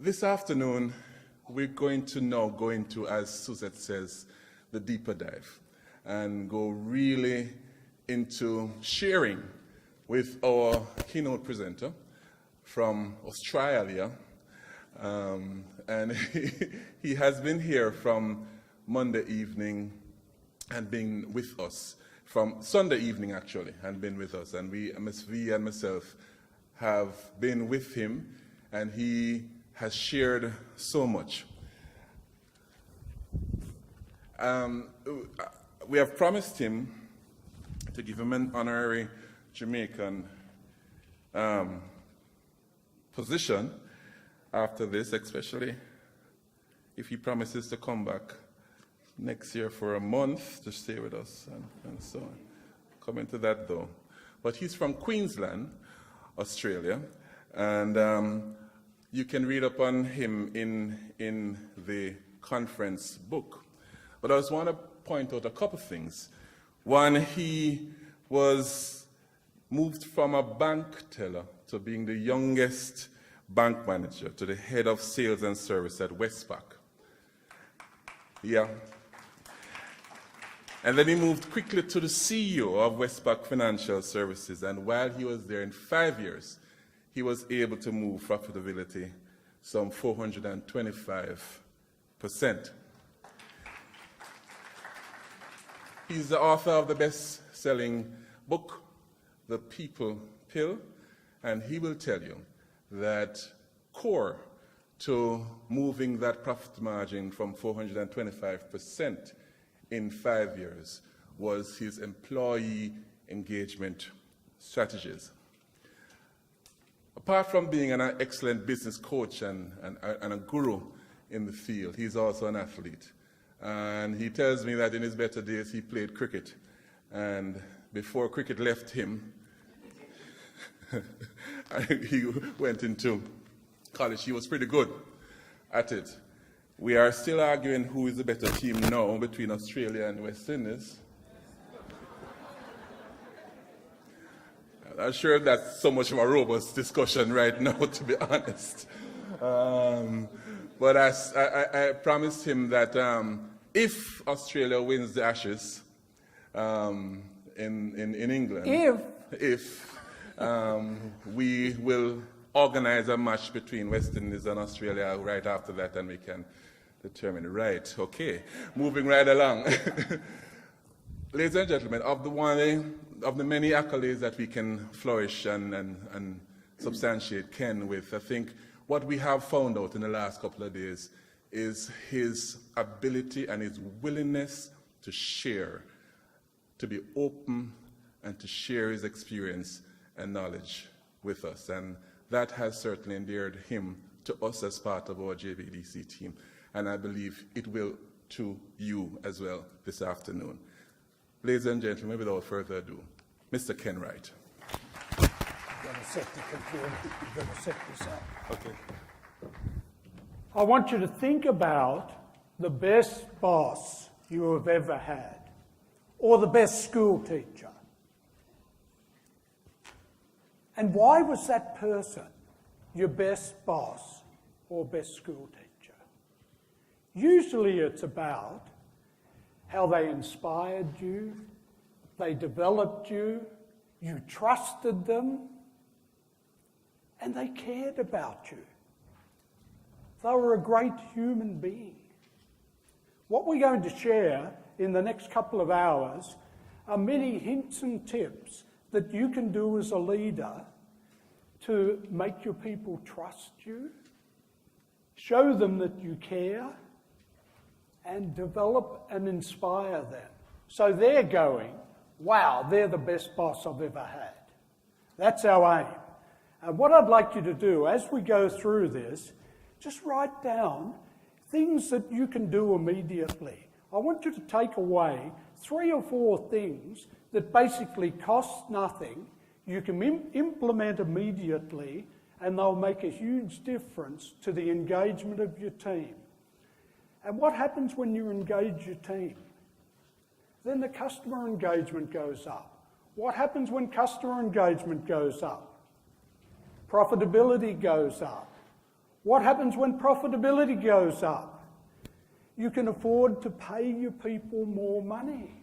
This afternoon, we're going to now go into, as Suzette says, the deeper dive and go really into sharing with our keynote presenter from Australia. And he has been here from Monday evening and been with us, from Sunday evening actually, and been with us. And Ms. V and myself have been with him, and he has shared so much. We have promised him to give him an honorary Jamaican position after this, especially if he promises to come back next year for a month to stay with us and so on. Coming to that though. But he's from Queensland, Australia, and you can read up on him in the conference book. But I just want to point out a couple of things. One, he was moved from a bank teller to being the youngest bank manager to the head of sales and service at Westpac. Yeah. And then he moved quickly to the CEO of Westpac Financial Services, and while he was there in 5 years, he was able to move profitability some 425%. He's the author of the best-selling book, The People Pill, and he will tell you that core to moving that profit margin from 425% in 5 years was his employee engagement strategies. Apart from being an excellent business coach and a guru in the field, he's also an athlete. And he tells me that in his better days he played cricket. And before cricket left him, he went into college. He was pretty good at it. We are still arguing who is the better team now between Australia and West Indies. I'm not sure that's so much of a robust discussion right now, to be honest. But I promised him that if Australia wins the Ashes in England, we will organize a match between West Indies and Australia right after that, and we can determine. Right, okay. Moving right along. Ladies and gentlemen, of the many accolades that we can flourish and substantiate Ken with, I think what we have found out in the last couple of days is his ability and his willingness to share, to be open and to share his experience and knowledge with us. And that has certainly endeared him to us as part of our JVDC team. And I believe it will to you as well this afternoon. Ladies and gentlemen, without further ado, Mr. Ken Wright. You're going to set the computer. You're going to set this up. Okay. I want you to think about the best boss you have ever had, or the best school teacher. And why was that person your best boss or best school teacher? Usually it's about how they inspired you, they developed you, you trusted them, and they cared about you. They were a great human being. What we're going to share in the next couple of hours are many hints and tips that you can do as a leader to make your people trust you, show them that you care, and develop and inspire them. So they're going, wow, they're the best boss I've ever had. That's our aim. And what I'd like you to do as we go through this, just write down things that you can do immediately. I want you to take away 3 or 4 things that basically cost nothing, you can implement immediately, and they'll make a huge difference to the engagement of your team. And what happens when you engage your team? Then the customer engagement goes up. What happens when customer engagement goes up? Profitability goes up. What happens when profitability goes up? You can afford to pay your people more money.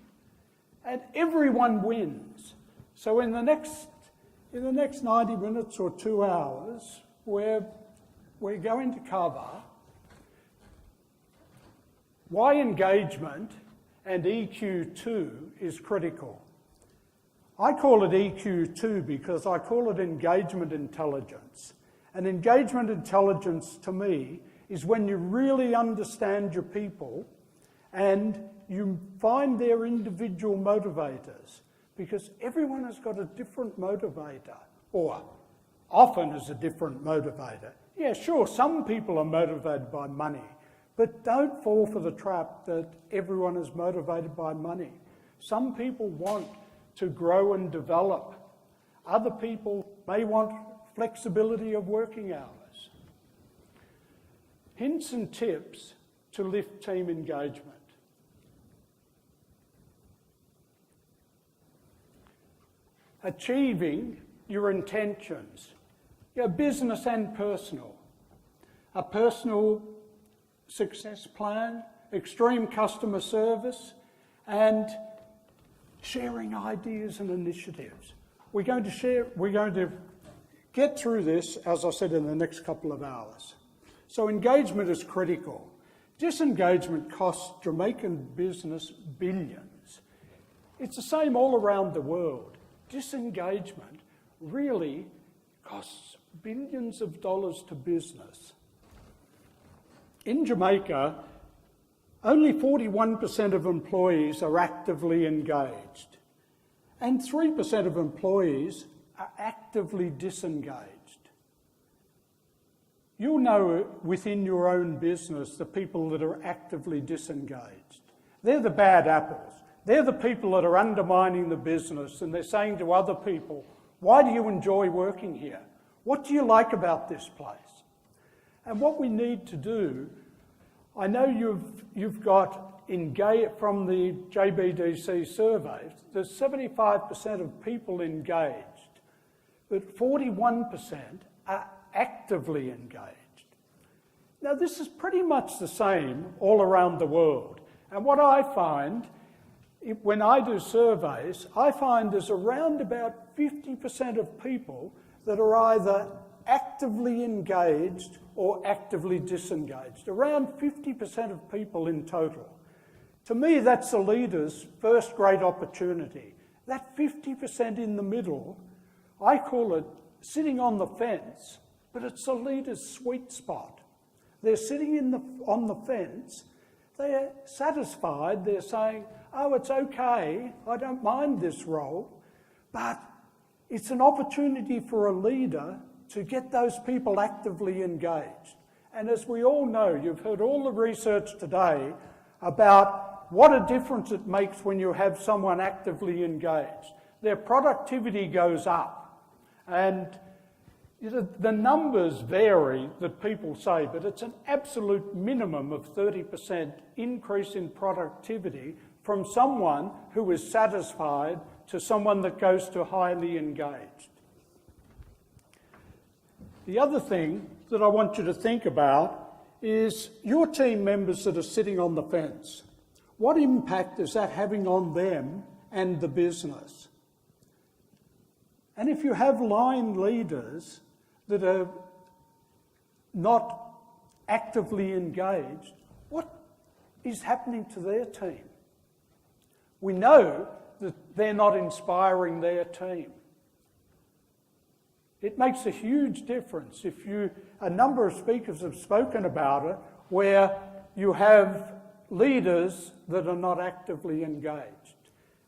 And everyone wins. So in the next 90 minutes or 2 hours, we're going to cover why engagement and EQ2 is critical. I call it EQ2 because I call it engagement intelligence. And engagement intelligence to me is when you really understand your people and you find their individual motivators, because everyone has got a different motivator, or often is a different motivator. Yeah, sure, some people are motivated by money, but don't fall for the trap that everyone is motivated by money. Some people want to grow and develop. Other people may want flexibility of working hours. Hints and tips to lift team engagement. Achieving your intentions, business and personal. A personal success plan, extreme customer service, and sharing ideas and initiatives. We're going to get through this, as I said, in the next couple of hours. So engagement is critical. Disengagement costs Jamaican business billions. It's the same all around the world. Disengagement really costs billions of dollars to business. In Jamaica, only 41% of employees are actively engaged, and 3% of employees are actively disengaged. You'll know within your own business the people that are actively disengaged. They're the bad apples. They're the people that are undermining the business, and they're saying to other people, why do you enjoy working here? What do you like about this place? And what we need to do, I know you've got from the JBDC surveys, there's 75% of people engaged, but 41% are actively engaged. Now this is pretty much the same all around the world. And what I find, when I do surveys, I find there's around about 50% of people that are either actively engaged or actively disengaged. Around 50% of people in total. To me, that's the leader's first great opportunity. That 50% in the middle, I call it sitting on the fence, but it's the leader's sweet spot. They're sitting on the fence, they're satisfied, they're saying, oh, it's okay, I don't mind this role, but it's an opportunity for a leader to get those people actively engaged. And as we all know, you've heard all the research today about what a difference it makes when you have someone actively engaged. Their productivity goes up. And the numbers vary that people say, but it's an absolute minimum of 30% increase in productivity from someone who is satisfied to someone that goes to highly engaged. The other thing that I want you to think about is your team members that are sitting on the fence. What impact is that having on them and the business? And if you have line leaders that are not actively engaged, what is happening to their team? We know that they're not inspiring their team. It makes a huge difference if a number of speakers have spoken about it, where you have leaders that are not actively engaged.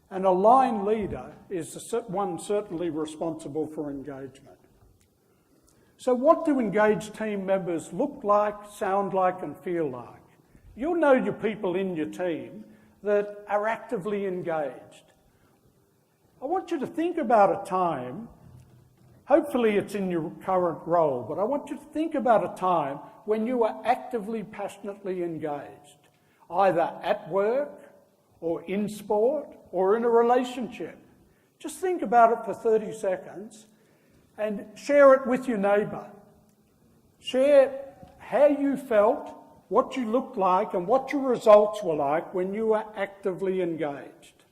And a line leader is the one certainly responsible for engagement. So what do engaged team members look like, sound like, and feel like? You'll know your people in your team that are actively engaged. I want you to think about a time, hopefully it's in your current role, but I want you to think about a time when you were actively, passionately engaged, either at work or in sport or in a relationship. Just think about it for 30 seconds and share it with your neighbour. Share how you felt, what you looked like, and what your results were like when you were actively engaged.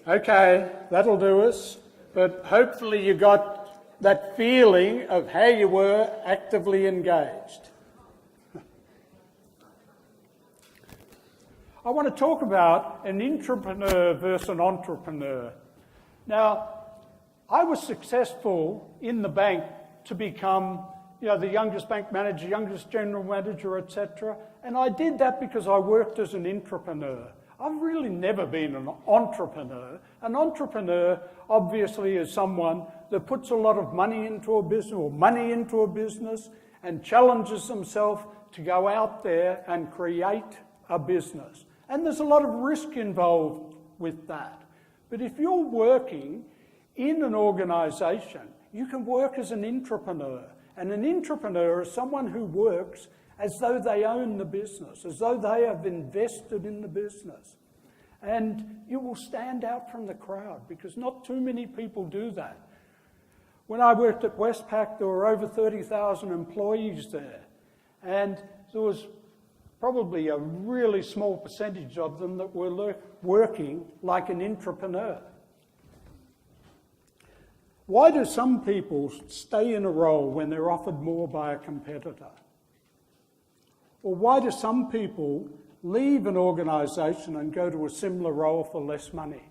Okay, that'll do us, but hopefully you got that feeling of how you were actively engaged. I want to talk about an intrapreneur versus an entrepreneur. Now, I was successful in the bank to become, the youngest bank manager, youngest general manager, etc. And I did that because I worked as an intrapreneur. I've really never been an entrepreneur. An entrepreneur, obviously, is someone that puts a lot of money into a business and challenges themselves to go out there and create a business. And there's a lot of risk involved with that. But if you're working in an organisation, you can work as an intrapreneur. And an intrapreneur is someone who works as though they own the business, as though they have invested in the business. And you will stand out from the crowd because not too many people do that. When I worked at Westpac, there were over 30,000 employees there. And there was probably a really small percentage of them that were working like an intrapreneur. Why do some people stay in a role when they're offered more by a competitor? Or why do some people leave an organisation and go to a similar role for less money?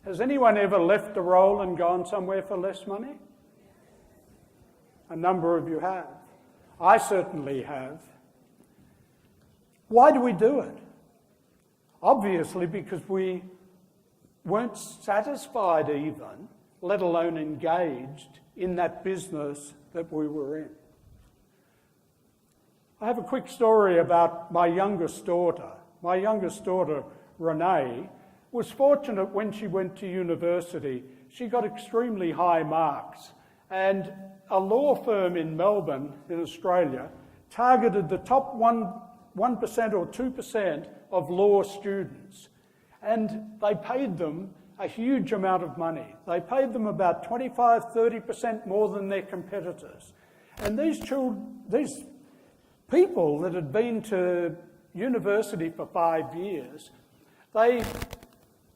Has anyone ever left a role and gone somewhere for less money? A number of you have. I certainly have. Why do we do it? Obviously because we weren't satisfied even, let alone engaged in that business that we were in. I have a quick story about my youngest daughter. My youngest daughter, Renee, was fortunate when she went to university. She got extremely high marks, and a law firm in Melbourne, in Australia, targeted the top 1% or 2% of law students, and they paid them a huge amount of money. They paid them about 25-30% more than their competitors. And these people that had been to university for 5 years, they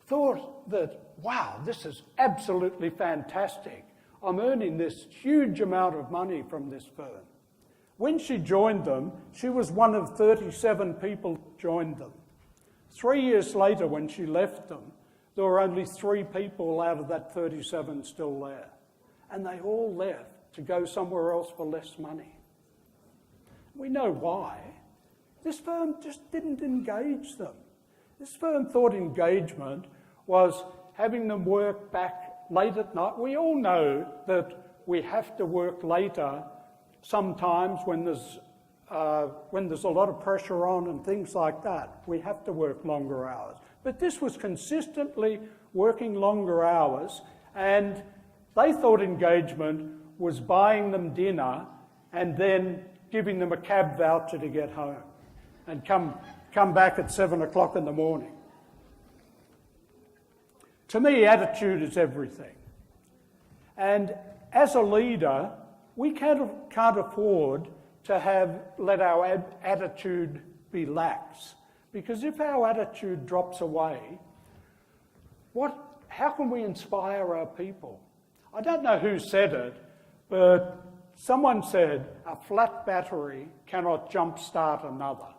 thought that, wow, this is absolutely fantastic. I'm earning this huge amount of money from this firm. When she joined them, she was one of 37 people who joined them. 3 years later, when she left them, there were only 3 people out of that 37 still there. And they all left to go somewhere else for less money. We know why. This firm just didn't engage them. This firm thought engagement was having them work back late at night. We all know that we have to work later sometimes when there's a lot of pressure on and things like that. We have to work longer hours. But this was consistently working longer hours, and they thought engagement was buying them dinner and then giving them a cab voucher to get home and come back at 7 o'clock in the morning. To me, attitude is everything. And as a leader, we can't afford to let our attitude be lax. Because if our attitude drops away, how can we inspire our people? I don't know who said it, but someone said, a flat battery cannot jumpstart another.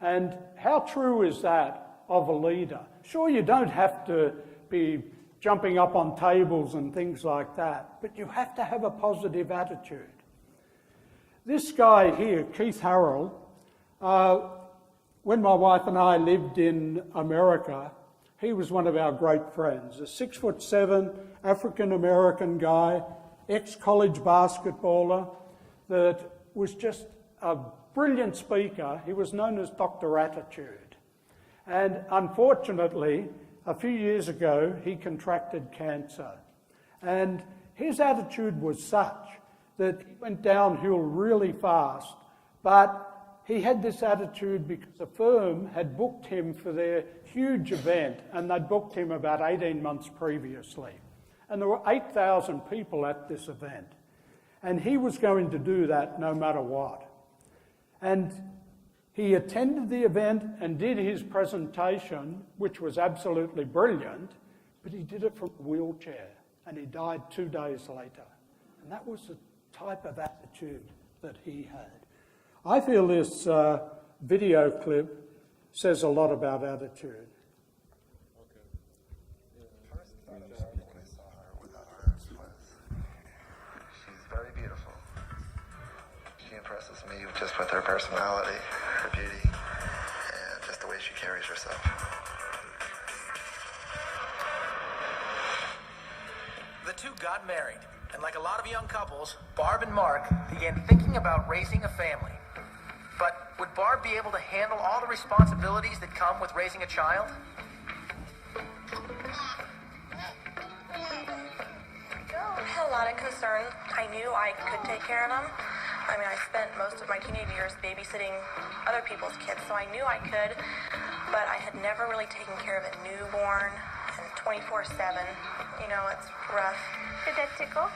And how true is that of a leader? Sure, you don't have to be jumping up on tables and things like that, but you have to have a positive attitude. This guy here, Keith Harrell, when my wife and I lived in America, he was one of our great friends. A 6'7" African-American guy, ex-college basketballer that was just a brilliant speaker. He was known as Dr. Attitude. And unfortunately, a few years ago, he contracted cancer. And his attitude was such that he went downhill really fast, but he had this attitude because a firm had booked him for their huge event, and they'd booked him about 18 months previously. And there were 8,000 people at this event. And he was going to do that no matter what. And he attended the event and did his presentation, which was absolutely brilliant, but he did it from a wheelchair, and he died 2 days later. And that was the type of attitude that he had. I feel this video clip says a lot about attitude. Impresses me just with her personality, her beauty, and just the way she carries herself. The two got married, and like a lot of young couples, Barb and Mark began thinking about raising a family. But would Barb be able to handle all the responsibilities that come with raising a child? I had a lot of concern. I knew I could take care of them. I mean, I spent most of my teenage years babysitting other people's kids, so I knew I could, but I had never really taken care of a newborn and 24/7. You know, it's rough. Did that tickle?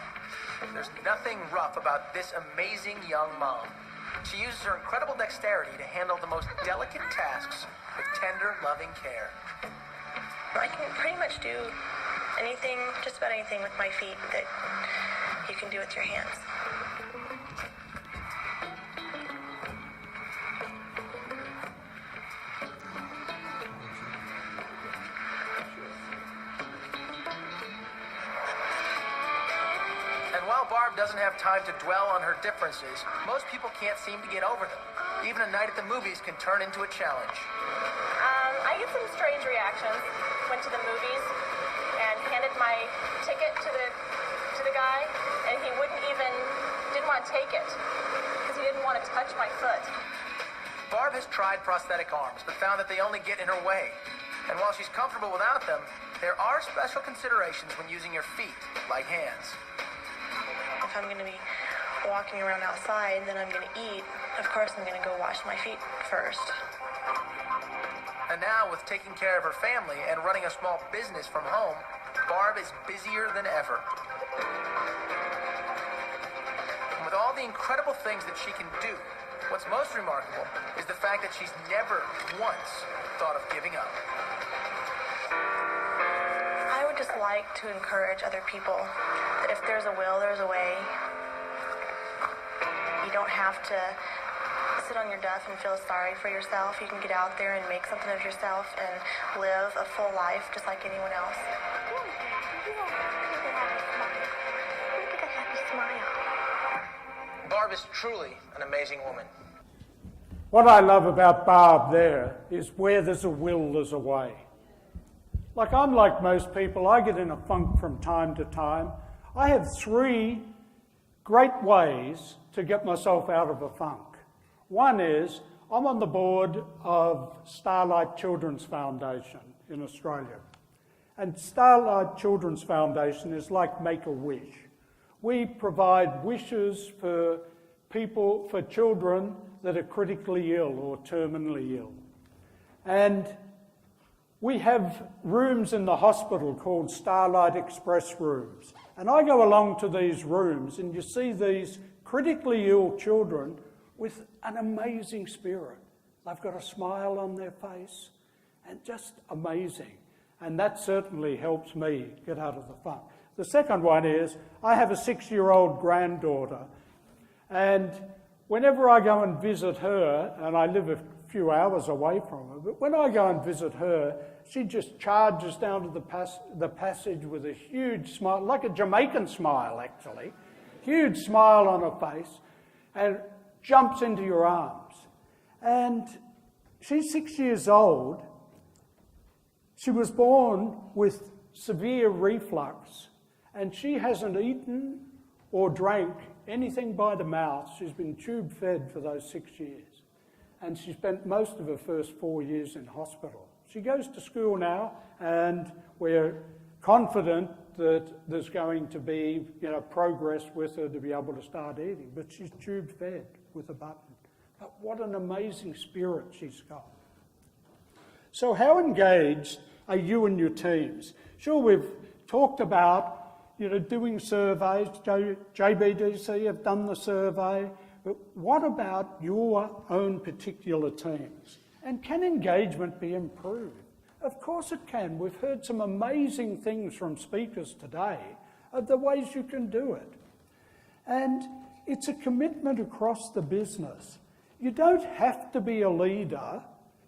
There's nothing rough about this amazing young mom. She uses her incredible dexterity to handle the most delicate tasks with tender, loving care. I can pretty much do anything, just about anything with my feet that you can do with your hands. Barb doesn't have time to dwell on her differences. Most people can't seem to get over them. Even a night at the movies can turn into a challenge. I get some strange reactions. Went to the movies and handed my ticket to the guy, and he didn't want to take it because he didn't want to touch my foot. Barb has tried prosthetic arms, but found that they only get in her way. And while she's comfortable without them, there are special considerations when using your feet, like hands. If I'm going to be walking around outside, then I'm going to eat. Of course, I'm going to go wash my feet first. And now, with taking care of her family and running a small business from home, Barb is busier than ever. And with all the incredible things that she can do, what's most remarkable is the fact that she's never once thought of giving up. I would just like to encourage other people that if there's a will, there's a way. You don't have to sit on your duff and feel sorry for yourself. You can get out there and make something of yourself and live a full life just like anyone else. Look at that happy smile. Barb is truly an amazing woman. What I love about Barb there is where there's a will, there's a way. Like I'm like most people, I get in a funk from time to time. I have 3 great ways to get myself out of a funk. One is I'm on the board of Starlight Children's Foundation in Australia. And Starlight Children's Foundation is like Make-A-Wish. We provide wishes for people, for children that are critically ill or terminally ill. And we have rooms in the hospital called Starlight Express rooms. And I go along to these rooms and you see these critically ill children with an amazing spirit. They've got a smile on their face and just amazing. And that certainly helps me get out of the funk. The second one is I have a 6-year-old granddaughter, and whenever I go and visit her, and I live a few hours away from her, but when I go and visit her, she just charges down to the passage with a huge smile, like a Jamaican smile actually, huge smile on her face, and jumps into your arms. And she's 6 years old. She was born with severe reflux, and she hasn't eaten or drank anything by the mouth. She's been tube fed for those 6 years. And she spent most of her first 4 years in hospital. She goes to school now, and we're confident that there's going to be, progress with her to be able to start eating. But she's tube fed with a button. but what an amazing spirit she's got. So how engaged are you and your teams? Sure, we've talked about doing surveys. JBDC have done the survey, but what about your own particular teams? And can engagement be improved? Of course it can. We've heard some amazing things from speakers today of the ways you can do it. And it's a commitment across the business. You don't have to be a leader.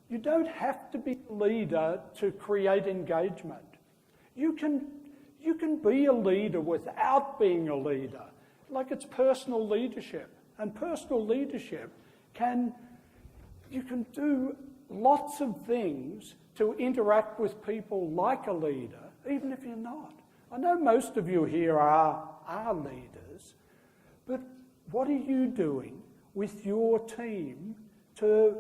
You don't have to be a leader to create engagement. You can be a leader without being a leader. Like it's personal leadership. And personal leadership you can do lots of things to interact with people like a leader, even if you're not. I know most of you here are leaders, but what are you doing with your team to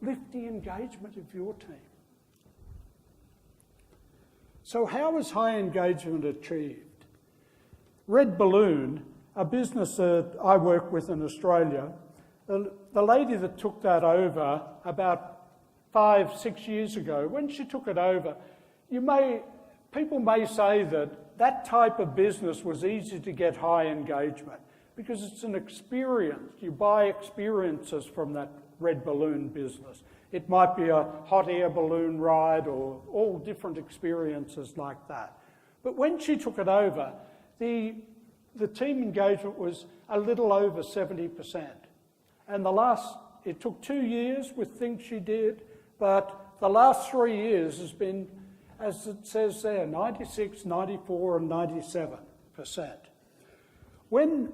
lift the engagement of your team? So how is high engagement achieved? Red Balloon, a business that I work with in Australia, the lady that took that over about 5-6 years ago, when she took it over, people may say that type of business was easy to get high engagement because it's an experience. You buy experiences from that Red Balloon business. It might be a hot air balloon ride or all different experiences like that. But when she took it over, the team engagement was a little over 70%. And it took 2 years with things she did, but the last 3 years has been, as it says there, 96, 94 and 97%. When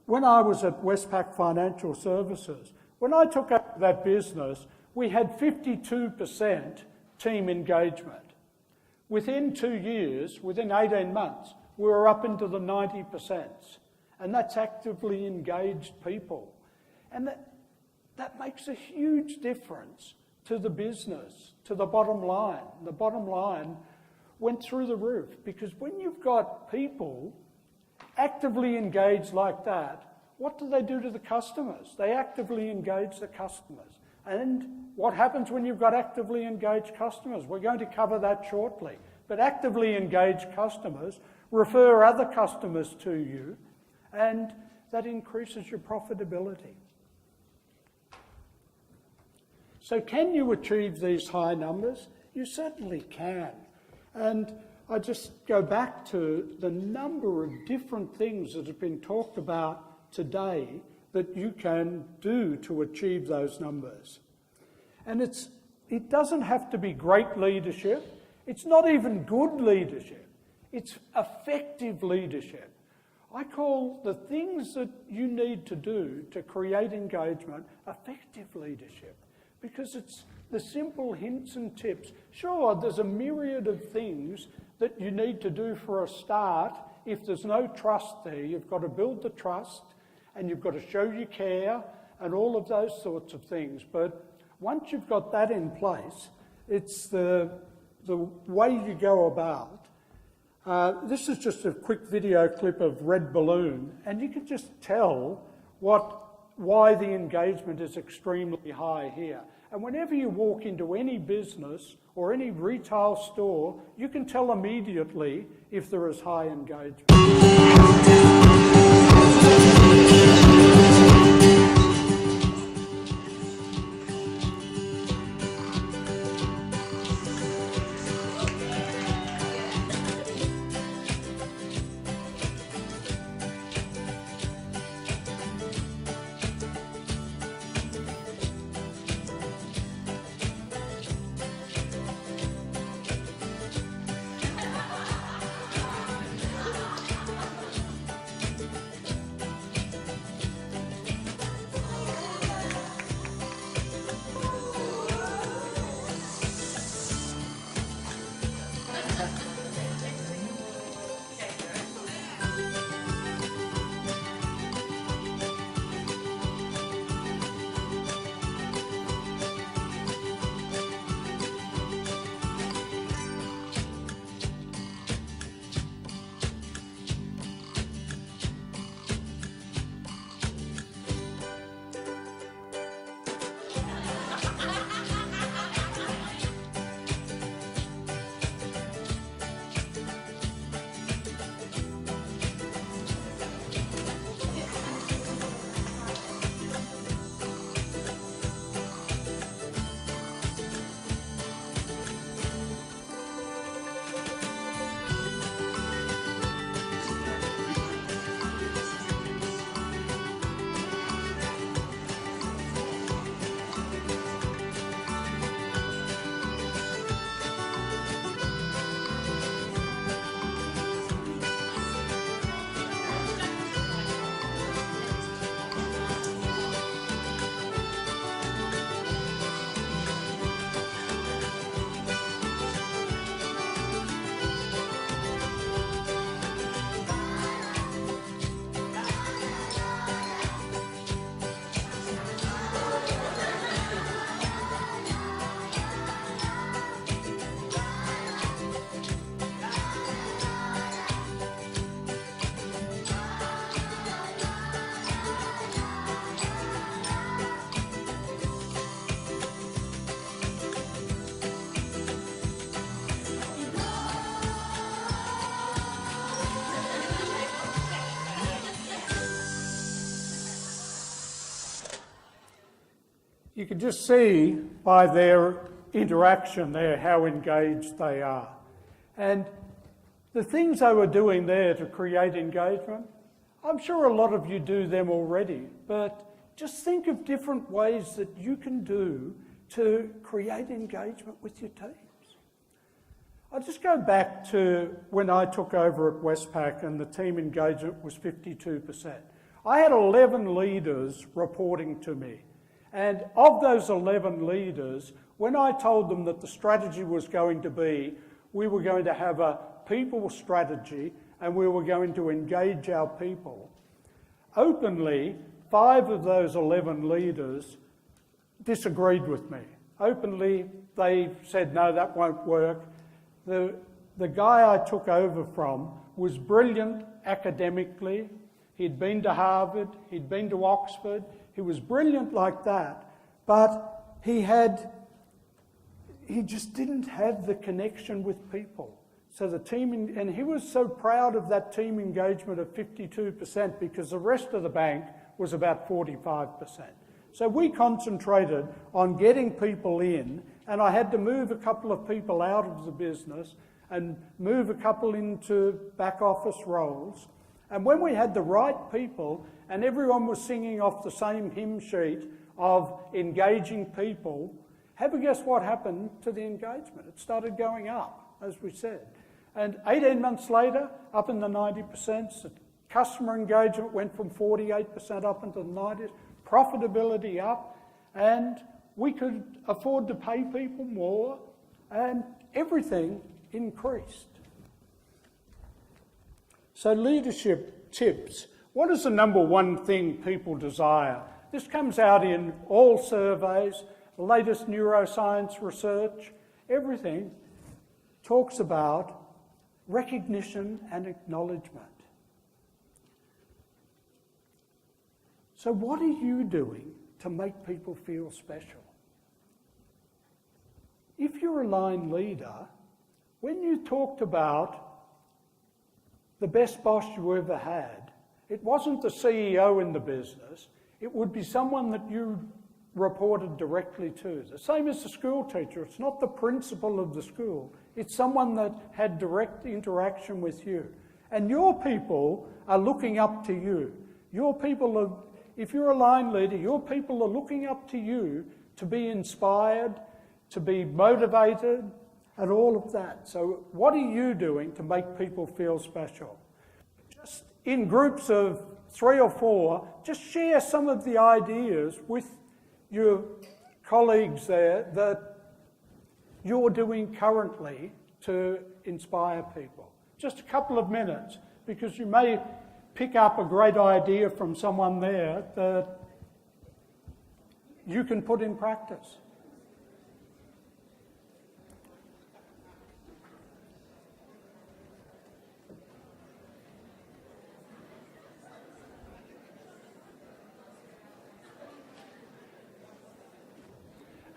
I was at Westpac Financial Services, when I took up that business, we had 52% team engagement. Within 2 years, within 18 months, we were up into the 90%. And that's actively engaged people. And that makes a huge difference to the business, to the bottom line. The bottom line went through the roof because when you've got people actively engaged like that, what do they do to the customers? They actively engage the customers. And what happens when you've got actively engaged customers? We're going to cover that shortly. But actively engaged customers refer other customers to you, and that increases your profitability. So can you achieve these high numbers? You certainly can. And I just go back to the number of different things that have been talked about today that you can do to achieve those numbers. And it doesn't have to be great leadership. It's not even good leadership. It's effective leadership. I call the things that you need to do to create engagement effective leadership, because it's the simple hints and tips. Sure, there's a myriad of things that you need to do for a start. If there's no trust there, you've got to build the trust and you've got to show you care and all of those sorts of things. But once you've got that in place, it's the way you go about. This is just a quick video clip of Red Balloon, and you can just tell why the engagement is extremely high here. And whenever you walk into any business or any retail store, you can tell immediately if there is high engagement. you can just see by their interaction there how engaged they are. And the things they were doing there to create engagement, I'm sure a lot of you do them already, but just think of different ways that you can do to create engagement with your teams. I'll just go back to when I took over at Westpac and the team engagement was 52%. I had 11 leaders reporting to me. And of those 11 leaders, when I told them that the strategy was going to be, we were going to have a people strategy and we were going to engage our people, openly, 5 of those 11 leaders disagreed with me. Openly, they said, no, that won't work. The guy I took over from was brilliant academically. He'd been to Harvard, he'd been to Oxford, he was brilliant like that, but he just didn't have the connection with people. So the team, and he was so proud of that team engagement of 52% because the rest of the bank was about 45%. So we concentrated on getting people in, and I had to move a couple of people out of the business and move a couple into back office roles. And when we had the right people and everyone was singing off the same hymn sheet of engaging people, have a guess what happened to the engagement? It started going up, as we said. And 18 months later, up in the 90%, the customer engagement went from 48% up into the 90s, profitability up, and we could afford to pay people more, and everything increased. So leadership tips. What is the number one thing people desire? This comes out in all surveys, the latest neuroscience research, everything talks about recognition and acknowledgement. So what are you doing to make people feel special? If you're a line leader, when you talked about the best boss you ever had, it wasn't the CEO in the business, it would be someone that you reported directly to. The same as the school teacher, it's not the principal of the school, it's someone that had direct interaction with you. And your people are looking up to you. Your people are, if you're a line leader, your people are looking up to you to be inspired, to be motivated, and all of that. So what are you doing to make people feel special? Just in groups of 3 or 4, just share some of the ideas with your colleagues there that you're doing currently to inspire people. Just a couple of minutes, because you may pick up a great idea from someone there that you can put in practice.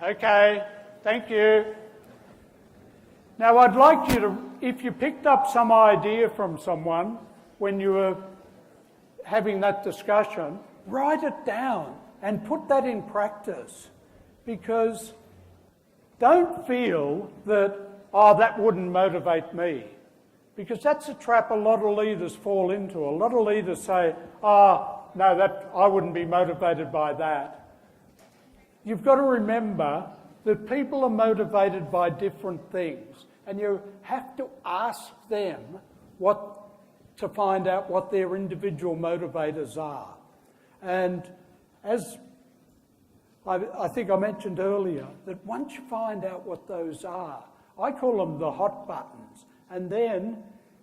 Okay, thank you. Now I'd like you to, if you picked up some idea from someone when you were having that discussion, write it down and put that in practice, because don't feel that, oh, that wouldn't motivate me, because that's a trap a lot of leaders fall into. A lot of leaders say, oh, no, that I wouldn't be motivated by that. You've got to remember that people are motivated by different things, and you have to ask them to find out what their individual motivators are. And as I think I mentioned earlier, that once you find out what those are, I call them the hot buttons. And then,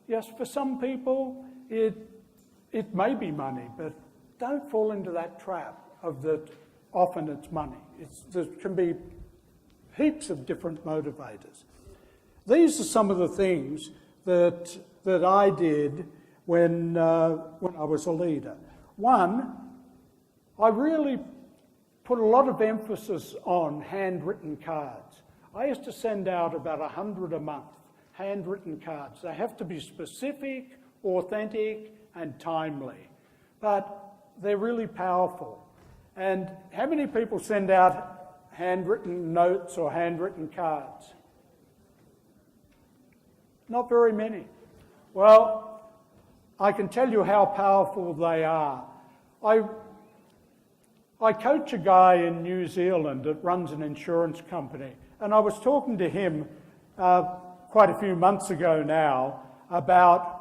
yes, for some people, it may be money, but don't fall into that trap of that often it's money. There can be heaps of different motivators. These are some of the things that I did when I was a leader. One, I really put a lot of emphasis on handwritten cards. I used to send out about 100 a month, handwritten cards. They have to be specific, authentic, and timely, but they're really powerful. And how many people send out handwritten notes or handwritten cards? Not very many. Well, I can tell you how powerful they are. I coach a guy in New Zealand that runs an insurance company, and I was talking to him quite a few months ago now about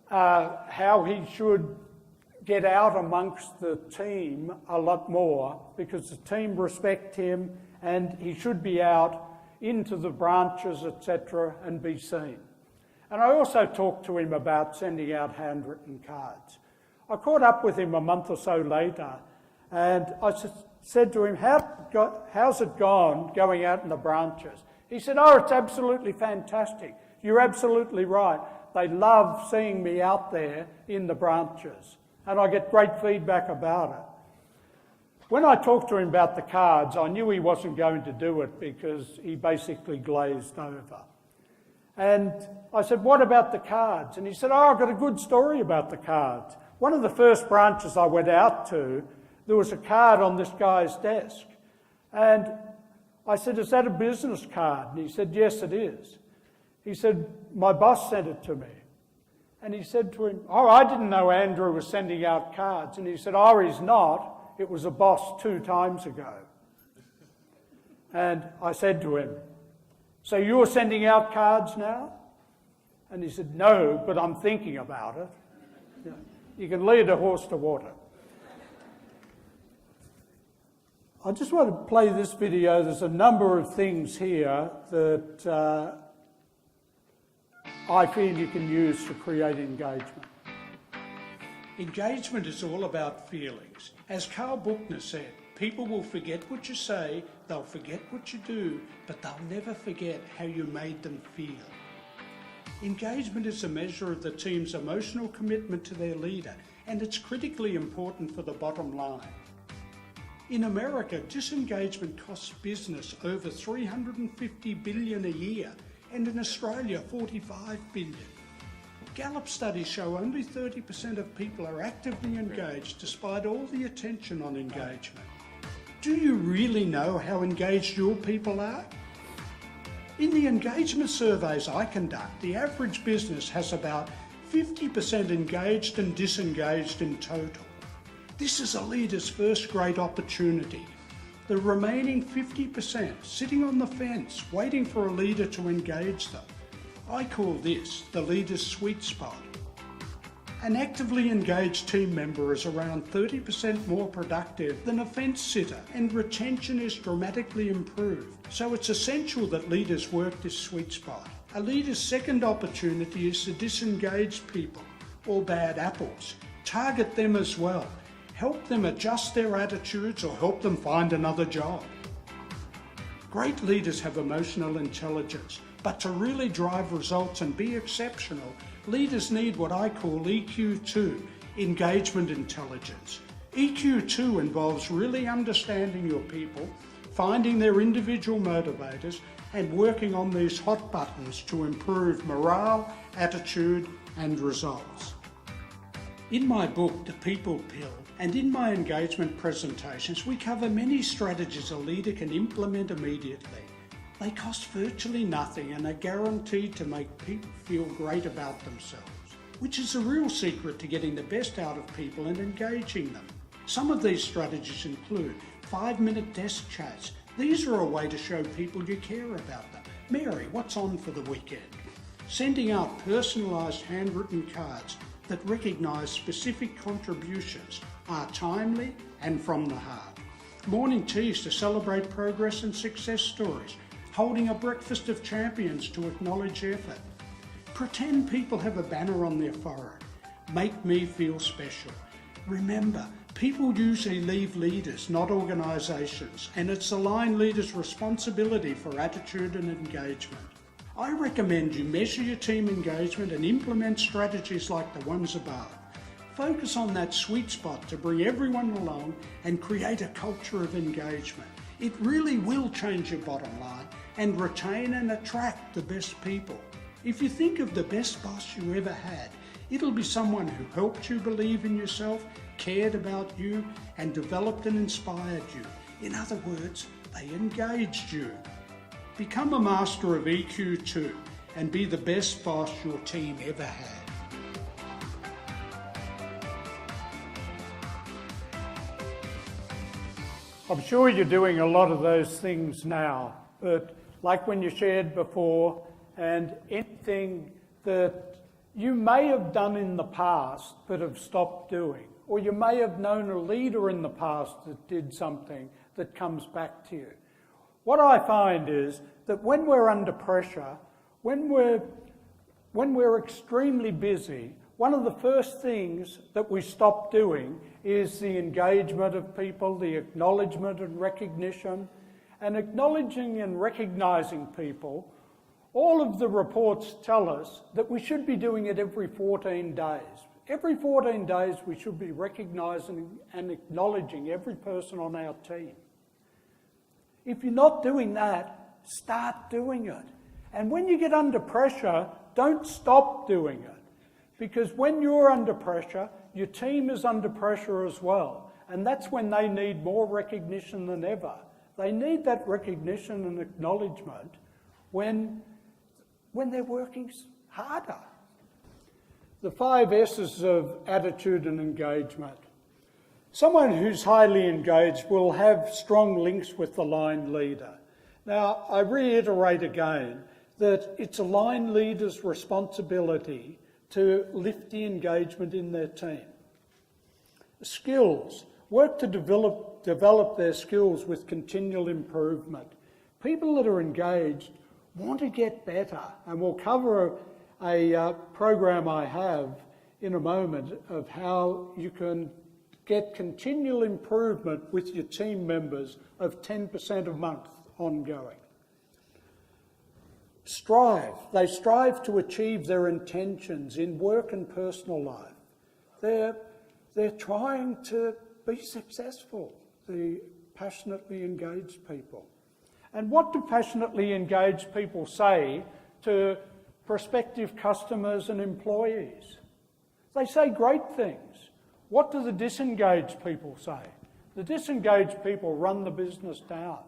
how he should get out amongst the team a lot more, because the team respect him and he should be out into the branches, etc., and be seen. And I also talked to him about sending out handwritten cards. I caught up with him a month or so later, and I said to him, how's it gone going out in the branches? He said, oh, it's absolutely fantastic. You're absolutely right. They love seeing me out there in the branches, and I get great feedback about it. When I talked to him about the cards, I knew he wasn't going to do it because he basically glazed over. And I said, what about the cards? And he said, oh, I've got a good story about the cards. One of the first branches I went out to, there was a card on this guy's desk. And I said, is that a business card? And he said, yes, it is. He said, my boss sent it to me. And he said to him, oh, I didn't know Andrew was sending out cards. And he said, oh, he's not. It was a boss 2 times ago. And I said to him, so you're sending out cards now? And he said, no, but I'm thinking about it. You can lead a horse to water. I just want to play this video. There's a number of things here that I feel you can use to create engagement. Engagement is all about feelings. As Carl Buchner said, people will forget what you say, they'll forget what you do, but they'll never forget how you made them feel. Engagement is a measure of the team's emotional commitment to their leader, and it's critically important for the bottom line. In America, disengagement costs business over $350 billion a year, and in Australia, $45 billion. Gallup studies show only 30% of people are actively engaged despite all the attention on engagement. Do you really know how engaged your people are? In the engagement surveys I conduct, the average business has about 50% engaged and disengaged in total. This is a leader's first great opportunity. The remaining 50% sitting on the fence, waiting for a leader to engage them. I call this the leader's sweet spot. An actively engaged team member is around 30% more productive than a fence sitter, and retention is dramatically improved. So it's essential that leaders work this sweet spot. A leader's second opportunity is to disengage people, or bad apples. Target them as well. Help them adjust their attitudes or help them find another job. Great leaders have emotional intelligence, but to really drive results and be exceptional, leaders need what I call EQ2, engagement intelligence. EQ2 involves really understanding your people, finding their individual motivators, and working on these hot buttons to improve morale, attitude, and results. In my book, The People Pill, and in my engagement presentations, we cover many strategies a leader can implement immediately. They cost virtually nothing and are guaranteed to make people feel great about themselves, which is the real secret to getting the best out of people and engaging them. Some of these strategies include 5-minute desk chats. These are a way to show people you care about them. Mary, what's on for the weekend? Sending out personalised handwritten cards that recognise specific contributions, are timely and from the heart. Morning teas to celebrate progress and success stories. Holding a breakfast of champions to acknowledge effort. Pretend people have a banner on their forehead. Make me feel special. Remember, people usually leave leaders, not organisations, and it's the line leader's responsibility for attitude and engagement. I recommend you measure your team engagement and implement strategies like the ones above. Focus on that sweet spot to bring everyone along and create a culture of engagement. It really will change your bottom line and retain and attract the best people. If you think of the best boss you ever had, it'll be someone who helped you believe in yourself, cared about you, and developed and inspired you. In other words, They engaged you. Become a master of EQ too and be the best boss your team ever had. I'm sure you're doing a lot of those things now, but like when you shared before, and anything that you may have done in the past but have stopped doing, or you may have known a leader in the past that did something that comes back to you. What I find is that when we're under pressure, when we're extremely busy, one of the first things that we stop doing is the engagement of people, the acknowledgement and recognition. And acknowledging and recognising people, all of the reports tell us that we should be doing it every 14 days. Every 14 days we should be recognising and acknowledging every person on our team. If you're not doing that, start doing it. And when you get under pressure, don't stop doing it. Because when you're under pressure, your team is under pressure as well. And that's when they need more recognition than ever. They need that recognition and acknowledgement when they're working harder. The 5 S's of attitude and engagement. Someone who's highly engaged will have strong links with the line leader. Now, I reiterate again that it's a line leader's responsibility to lift the engagement in their team. Skills. Work to develop their skills with continual improvement. People that are engaged want to get better, and we'll cover a program I have in a moment of how you can get continual improvement with your team members of 10% a month ongoing. Strive. They strive to achieve their intentions in work and personal life. They're trying to be successful, the passionately engaged people. And what do passionately engaged people say to prospective customers and employees? They say great things. What do the disengaged people say? The disengaged people run the business down.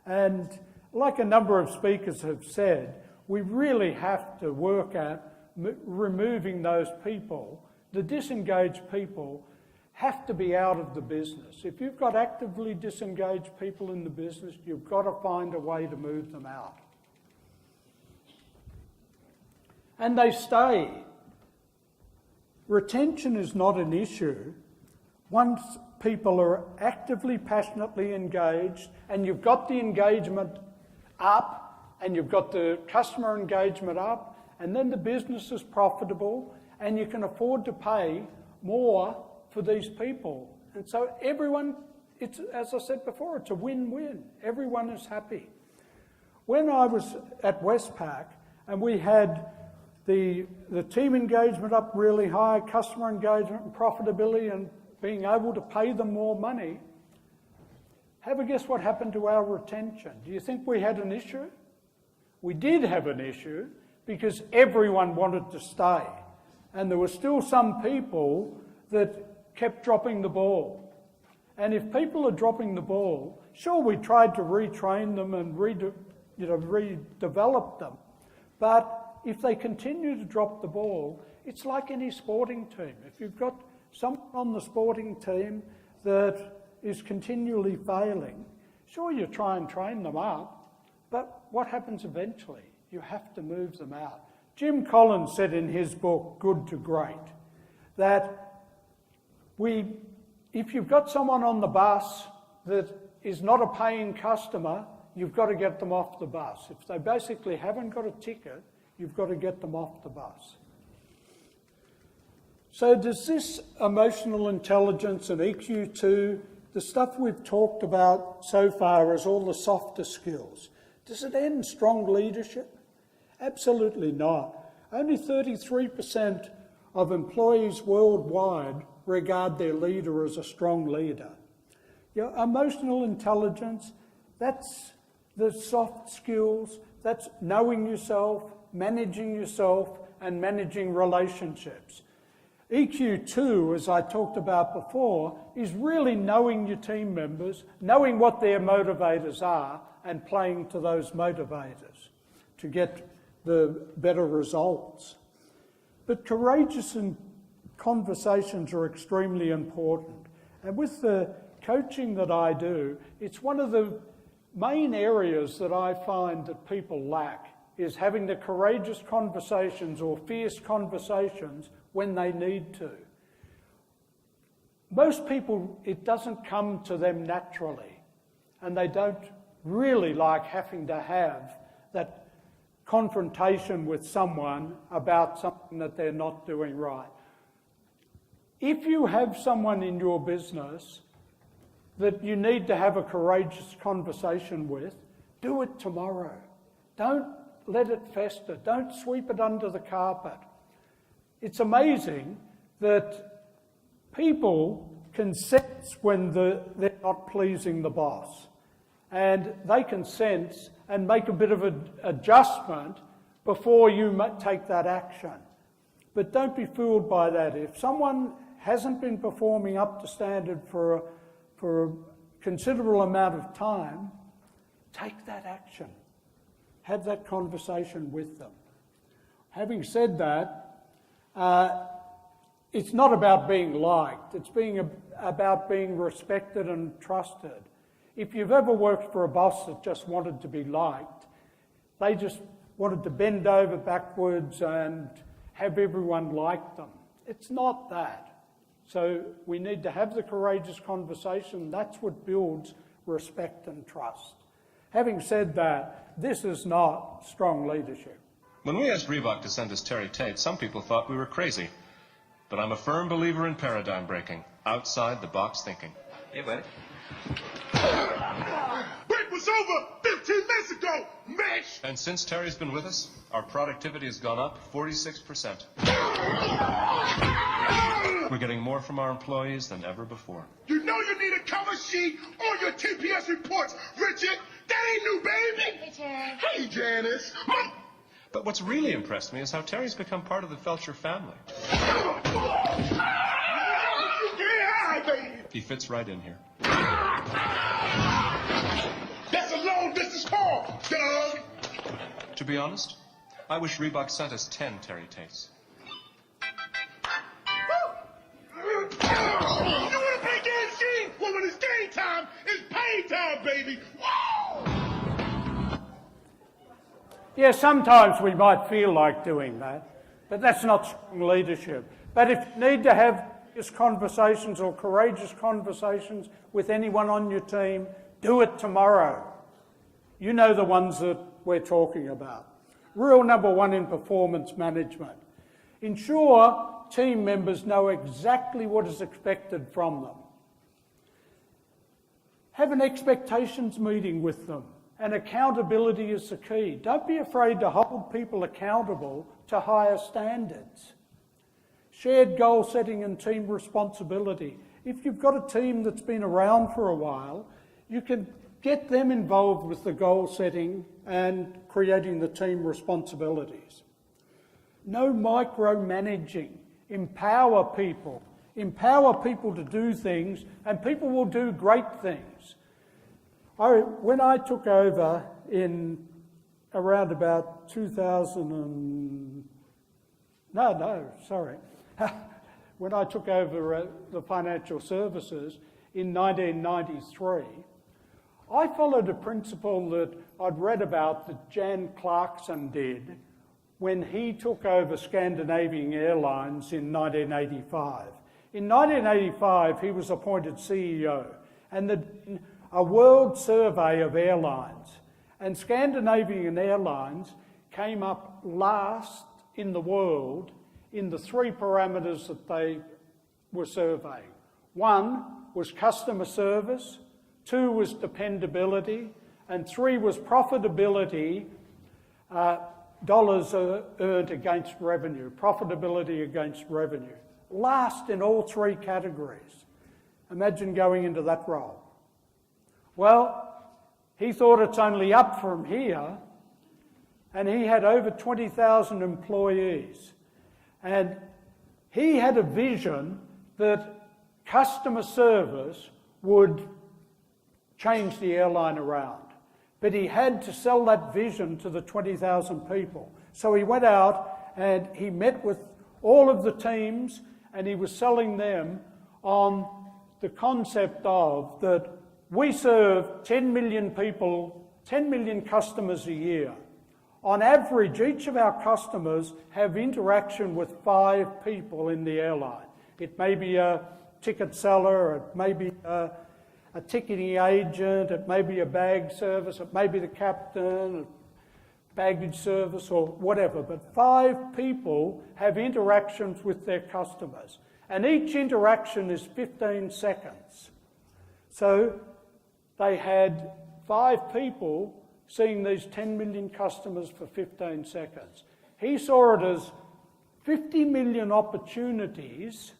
And like a number of speakers have said, we really have to work at removing those people. The disengaged people have to be out of the business. If you've got actively disengaged people in the business, you've got to find a way to move them out. And they stay. Retention is not an issue. Once people are actively, passionately engaged, and you've got the engagement up, and you've got the customer engagement up, and then the business is profitable, and you can afford to pay more for these people. And so everyone, it's, as I said before, it's a win-win. Everyone is happy. When I was at Westpac and we had the team engagement up really high, customer engagement and profitability and being able to pay them more money, have a guess what happened to our retention? Do you think we had an issue? We did have an issue because everyone wanted to stay. And there were still some people that kept dropping the ball. And if people are dropping the ball, sure, we tried to retrain them and redevelop them. But if they continue to drop the ball, it's like any sporting team. If you've got someone on the sporting team that is continually failing, sure, you try and train them up, but what happens eventually? You have to move them out. Jim Collins said in his book, Good to Great, that if you've got someone on the bus that is not a paying customer, you've got to get them off the bus. If they basically haven't got a ticket, you've got to get them off the bus. So does this emotional intelligence and EQ2, the stuff we've talked about so far as all the softer skills, does it end strong leadership? Absolutely not. Only 33% of employees worldwide regard their leader as a strong leader. Emotional intelligence, that's the soft skills, that's knowing yourself, and managing relationships. EQ2, as I talked about before, is really knowing your team members, knowing what their motivators are, and playing to those motivators to get the better results. But courageous conversations are extremely important. And with the coaching that I do, it's one of the main areas that I find that people lack, is having the courageous conversations or fierce conversations when they need to. Most people, it doesn't come to them naturally, and they don't really like having to have that confrontation with someone about something that they're not doing right. If you have someone in your business that you need to have a courageous conversation with, do it tomorrow. Don't let it fester. Don't sweep it under the carpet. It's amazing that people can sense when they're not pleasing the boss, and they can sense and make a bit of an adjustment before you take that action. But don't be fooled by that. If someone hasn't been performing up to standard for a considerable amount of time, take that action. Have that conversation with them. Having said that, it's not about being liked. It's about being respected and trusted. If you've ever worked for a boss that just wanted to be liked, they just wanted to bend over backwards and have everyone like them. It's not that. So we need to have the courageous conversation. That's what builds respect and trust. Having said that, this is not strong leadership. When we asked Reebok to send us Terry Tate, some people thought we were crazy. But I'm a firm believer in paradigm breaking, outside the box thinking. Hey, buddy. Break was over 15 minutes ago, Mitch! And since Terry's been with us, our productivity has gone up 46%. We're getting more from our employees than ever before. You know you need a cover sheet on your TPS reports, Richard. That ain't new, baby. Hey, Terry. Hey, Janice. But what's really impressed me is how Terry's become part of the Felcher family. He fits right in here. That's a long-distance call, Doug. To be honest, I wish Reebok sent us 10 Terry Tates. You want to play game game? Well, when it's game time, it's pay time, baby. Whoa! Yeah, sometimes we might feel like doing that, but that's not strong leadership. But if you need to have these conversations or courageous conversations with anyone on your team, do it tomorrow. You know the ones that we're talking about. Rule number 1 in performance management. Ensure team members know exactly what is expected from them. Have an expectations meeting with them. And accountability is the key. Don't be afraid to hold people accountable to higher standards. Shared goal setting and team responsibility. If you've got a team that's been around for a while, you can get them involved with the goal setting and creating the team responsibilities. No micromanaging. Empower people. Empower people to do things, and people will do great things. When I took over in around about when I took over the financial services in 1993, I followed a principle that I'd read about that Jan Clarkson did when he took over Scandinavian Airlines in 1985. In 1985, he was appointed CEO, and a world survey of airlines, and Scandinavian Airlines came up last in the world in the 3 parameters that they were surveying. 1 was customer service, 2 was dependability, and 3 was profitability, dollars earned against revenue, profitability against revenue. Last in all 3 categories. Imagine going into that role. Well, he thought it's only up from here, and he had over 20,000 employees. And he had a vision that customer service would change the airline around. But he had to sell that vision to the 20,000 people. So he went out and he met with all of the teams and he was selling them on the concept of that we serve 10 million people, 10 million customers a year. On average, each of our customers have interaction with 5 people in the airline. It may be a ticket seller, it may be a ticketing agent, it may be a bag service, it may be the captain, baggage service or whatever, but 5 people have interactions with their customers. And each interaction is 15 seconds. So they had 5 people seeing these 10 million customers for 15 seconds. He saw it as 50 million opportunities,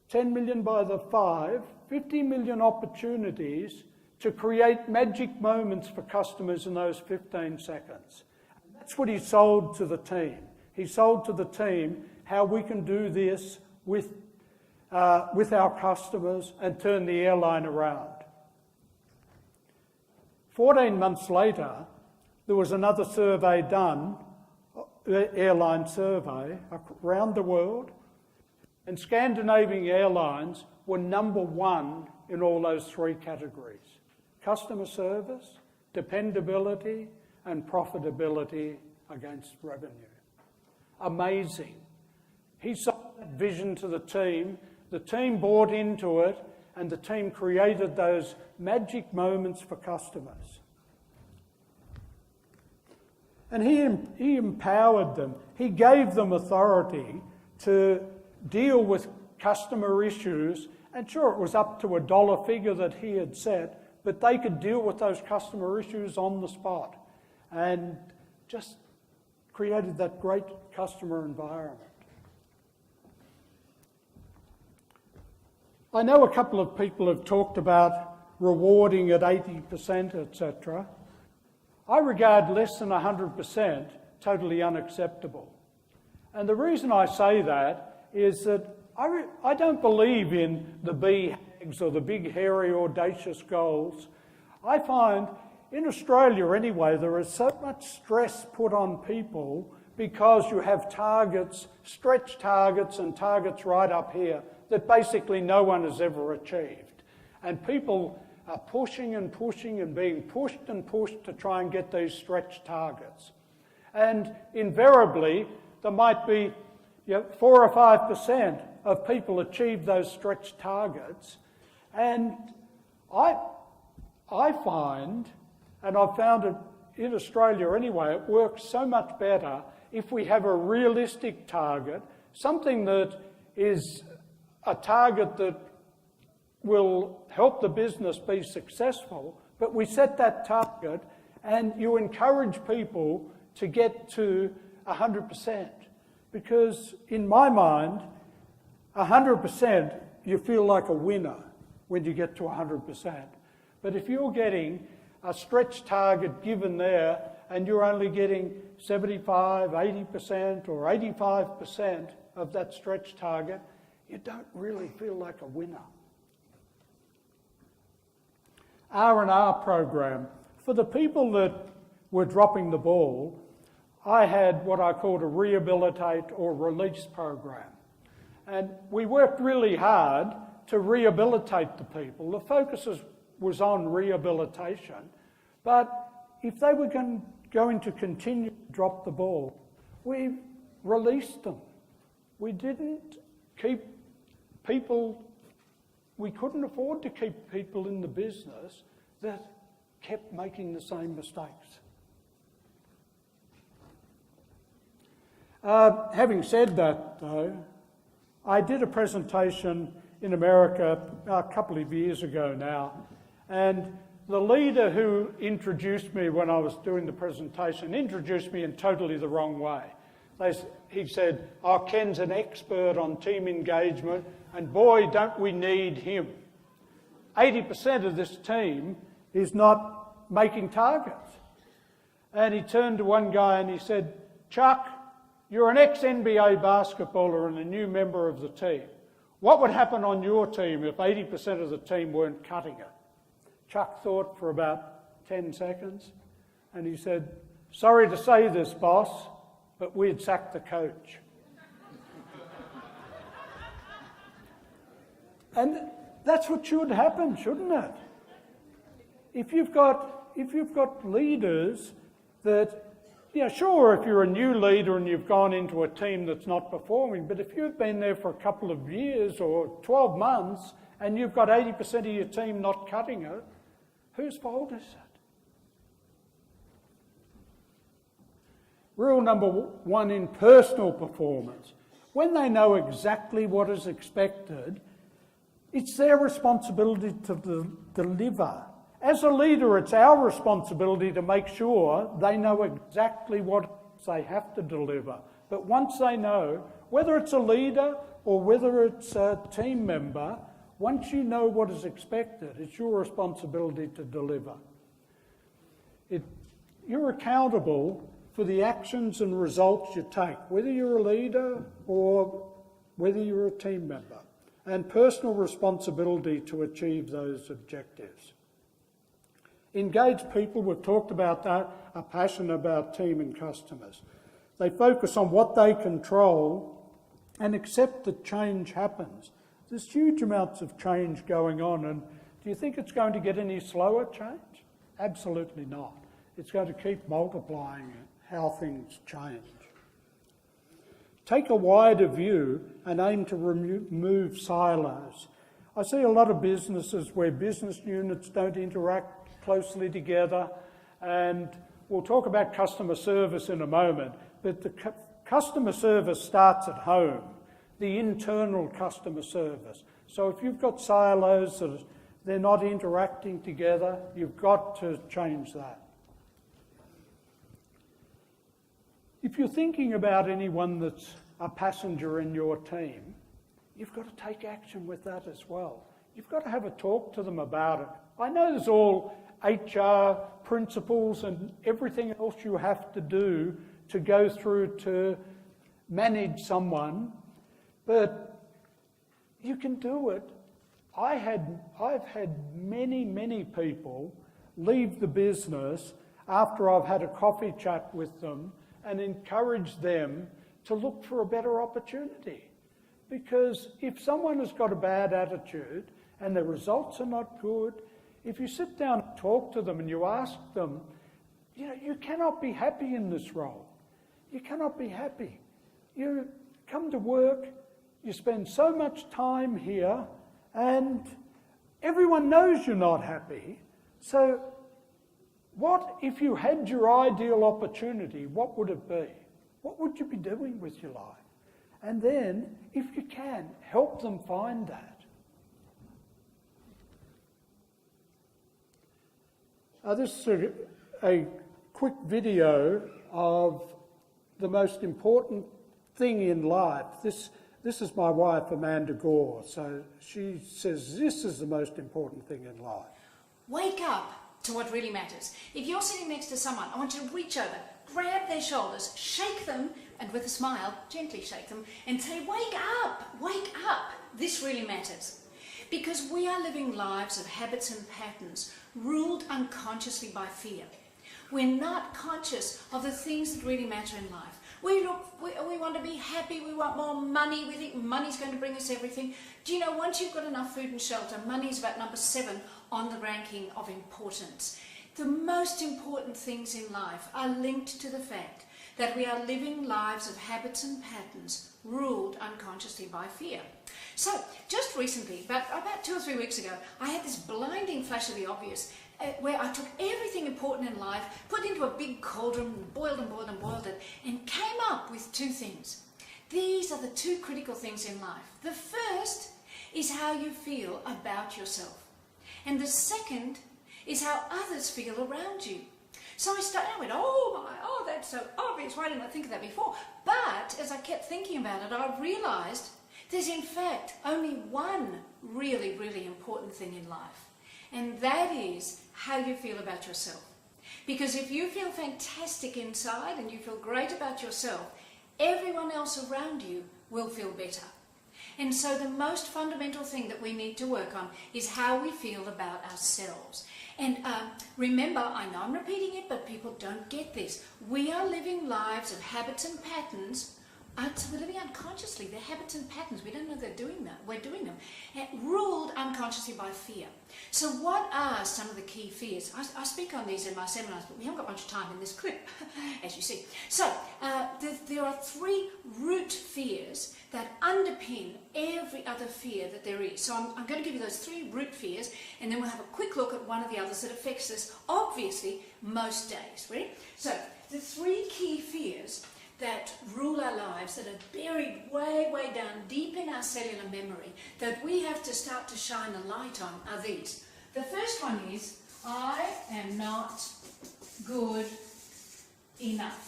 10 million by the 5, 50 million opportunities to create magic moments for customers in those 15 seconds. And that's what he sold to the team. He sold to the team how we can do this with our customers and turn the airline around. 14 months later, there was another survey done, airline survey, around the world, and Scandinavian airlines were number 1 in all those 3 categories: customer service, dependability, and profitability against revenue. Amazing. He sold that vision to the team bought into it, and the team created those magic moments for customers. And he empowered them. He gave them authority to deal with customer issues, and sure, it was up to a dollar figure that he had set, but they could deal with those customer issues on the spot and just created that great customer environment. I know a couple of people have talked about rewarding at 80%, etc. I regard less than 100% totally unacceptable. And the reason I say that is that I don't believe in the BHAGs or the big, hairy, audacious goals. I find, in Australia anyway, there is so much stress put on people because you have targets, stretch targets and targets right up here that basically no one has ever achieved. And people are pushing and pushing and being pushed and pushed to try and get these stretch targets. And invariably, there might be 4 or 5% of people achieve those stretch targets. And I find, and I've found it in Australia anyway, it works so much better if we have a realistic target, something that is a target that will help the business be successful, but we set that target and you encourage people to get to 100%. Because in my mind, 100%, you feel like a winner when you get to 100%. But if you're getting a stretch target given there and you're only getting 75, 80% or 85% of that stretch target, you don't really feel like a winner. R&R program. For the people that were dropping the ball, I had what I called a rehabilitate or release program. And we worked really hard to rehabilitate the people. The focus was on rehabilitation. But if they were going to continue to drop the ball, we released them. We didn't keep people, we couldn't afford to keep people in the business that kept making the same mistakes. Having said that, though, I did a presentation in America a couple of years ago now, and the leader who introduced me when I was doing the presentation introduced me in totally the wrong way. He said, "Oh, Ken's an expert on team engagement, and boy, don't we need him. 80% of this team is not making targets." And he turned to one guy and he said, "Chuck, you're an ex-NBA basketballer and a new member of the team. What would happen on your team if 80% of the team weren't cutting it? Chuck thought for about 10 seconds and he said, sorry to say this, boss, but we'd sack the coach. And that's what should happen, shouldn't it? If you've got leaders that, yeah, sure, if you're a new leader and you've gone into a team that's not performing, but if you've been there for a couple of years or 12 months and you've got 80% of your team not cutting it, whose fault is it? Rule number 1 in personal performance. When they know exactly what is expected, it's their responsibility to deliver. As a leader, it's our responsibility to make sure they know exactly what they have to deliver. But once they know, whether it's a leader or whether it's a team member, once you know what is expected, it's your responsibility to deliver. You're accountable for the actions and results you take, whether you're a leader or whether you're a team member, and personal responsibility to achieve those objectives. Engaged people, we've talked about that, are passionate about team and customers. They focus on what they control and accept that change happens. There's huge amounts of change going on, and do you think it's going to get any slower change? Absolutely not. It's going to keep multiplying how things change. Take a wider view and aim to remove silos. I see a lot of businesses where business units don't interact closely together, and we'll talk about customer service in a moment, but the customer service starts at home, the internal customer service. So if you've got silos that they're not interacting together, you've got to change that. If you're thinking about anyone that's a passenger in your team, you've got to take action with that as well. You've got to have a talk to them about it. I know there's all HR principles and everything else you have to do to go through to manage someone, but you can do it. I've had many people leave the business after I've had a coffee chat with them and encourage them to look for a better opportunity. Because if someone has got a bad attitude and the results are not good, if you sit down and talk to them and you ask them, you cannot be happy in this role. You cannot be happy. You come to work, you spend so much time here, and everyone knows you're not happy. So what if you had your ideal opportunity, what would it be? What would you be doing with your life? And then, if you can, help them find that. This is a quick video of the most important thing in life. This is my wife, Amanda Gore. So she says this is the most important thing in life. Wake up to what really matters. If you're sitting next to someone, I want you to reach over, grab their shoulders, shake them, and with a smile, gently shake them, and say, wake up, wake up. This really matters. Because we are living lives of habits and patterns ruled unconsciously by fear. We're not conscious of the things that really matter in life. We want to be happy, we want more money, we think money's going to bring us everything. Do you know, once you've got enough food and shelter, money is about number 7 on the ranking of importance. The most important things in life are linked to the fact that we are living lives of habits and patterns ruled unconsciously by fear. So, just recently, about 2 or 3 weeks ago, I had this blinding flash of the obvious where I took everything important in life, put into a big cauldron, boiled and boiled and boiled it, and came up with 2 things. These are the 2 critical things in life. The first is how you feel about yourself. And the second is how others feel around you. So I went, oh, that's so obvious. Why didn't I think of that before? But as I kept thinking about it, I realised there's in fact only one really, really important thing in life. And that is how you feel about yourself. Because if you feel fantastic inside and you feel great about yourself, everyone else around you will feel better. And so the most fundamental thing that we need to work on is how we feel about ourselves. And remember, I know I'm repeating it, but people don't get this. We are living lives of habits and patterns. So we're living unconsciously. They're habits and patterns. We don't know they're doing that. We're doing them. Ruled unconsciously by fear. So what are some of the key fears? I speak on these in my seminars, but we haven't got much time in this clip, as you see. So there are 3 root fears that underpin every other fear that there is. So I'm going to give you those 3 root fears, and then we'll have a quick look at one of the others that affects us, obviously, most days. Ready? So the 3 key fears that rule our lives, that are buried way, way down deep in our cellular memory, that we have to start to shine a light on, are these. The first one is, I am not good enough.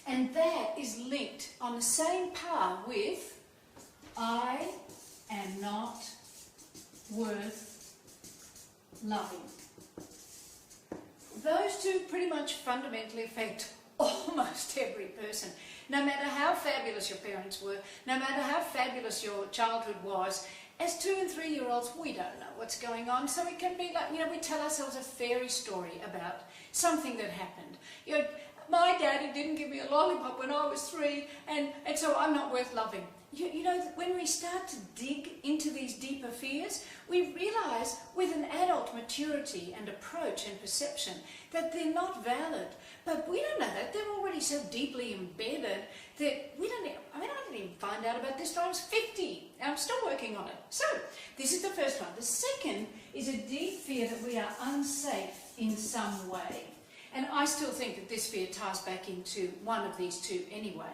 And that is linked on the same par with, I am not worth loving. Those two pretty much fundamentally affect almost every person. No matter how fabulous your parents were, no matter how fabulous your childhood was, as 2 and 3 year olds, we don't know what's going on. So it can be like, we tell ourselves a fairy story about something that happened. My daddy didn't give me a lollipop when I was 3, and so I'm not worth loving. When we start to dig into these deeper fears, we realise with an adult maturity and approach and perception that they're not valid. But we don't know that. They're already so deeply embedded that I didn't even find out about this till I was 50. I'm still working on it. So, this is the first one. The second is a deep fear that we are unsafe in some way. And I still think that this fear ties back into one of these 2 anyway.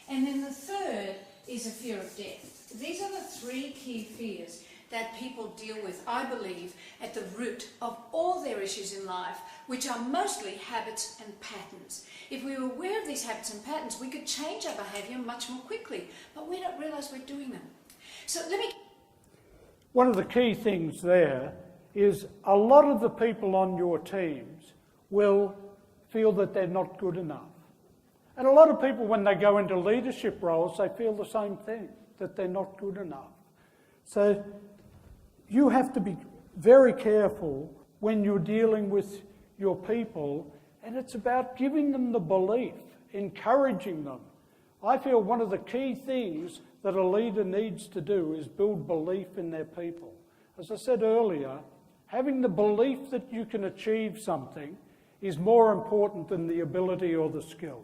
And then the third is a fear of death. These are the 3 key fears that people deal with, I believe, at the root of all their issues in life, which are mostly habits and patterns. If we were aware of these habits and patterns, we could change our behaviour much more quickly, but we don't realise we're doing them. So One of the key things there is a lot of the people on your teams will feel that they're not good enough. And a lot of people, when they go into leadership roles, they feel the same thing, that they're not good enough. So you have to be very careful when you're dealing with your people, and it's about giving them the belief, encouraging them. I feel one of the key things that a leader needs to do is build belief in their people. As I said earlier, having the belief that you can achieve something is more important than the ability or the skill.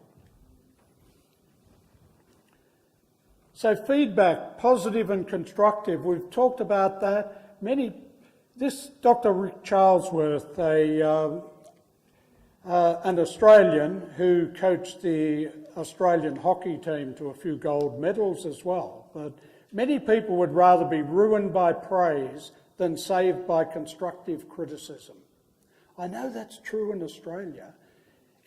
So feedback, positive and constructive, we've talked about that. This Dr. Rick Charlesworth, an Australian who coached the Australian hockey team to a few gold medals as well. But many people would rather be ruined by praise than saved by constructive criticism. I know that's true in Australia.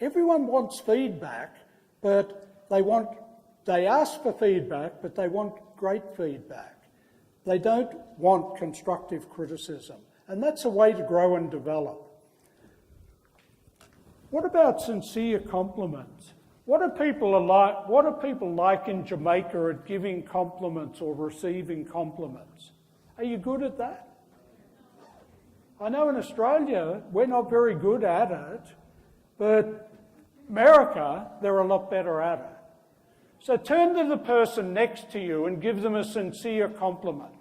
Everyone wants feedback, but they ask for feedback, but they want great feedback. They don't want constructive criticism. And that's a way to grow and develop. What about sincere compliments? What are people like in Jamaica at giving compliments or receiving compliments? Are you good at that? I know in Australia we're not very good at it, but America, they're a lot better at it. So turn to the person next to you and give them a sincere compliment.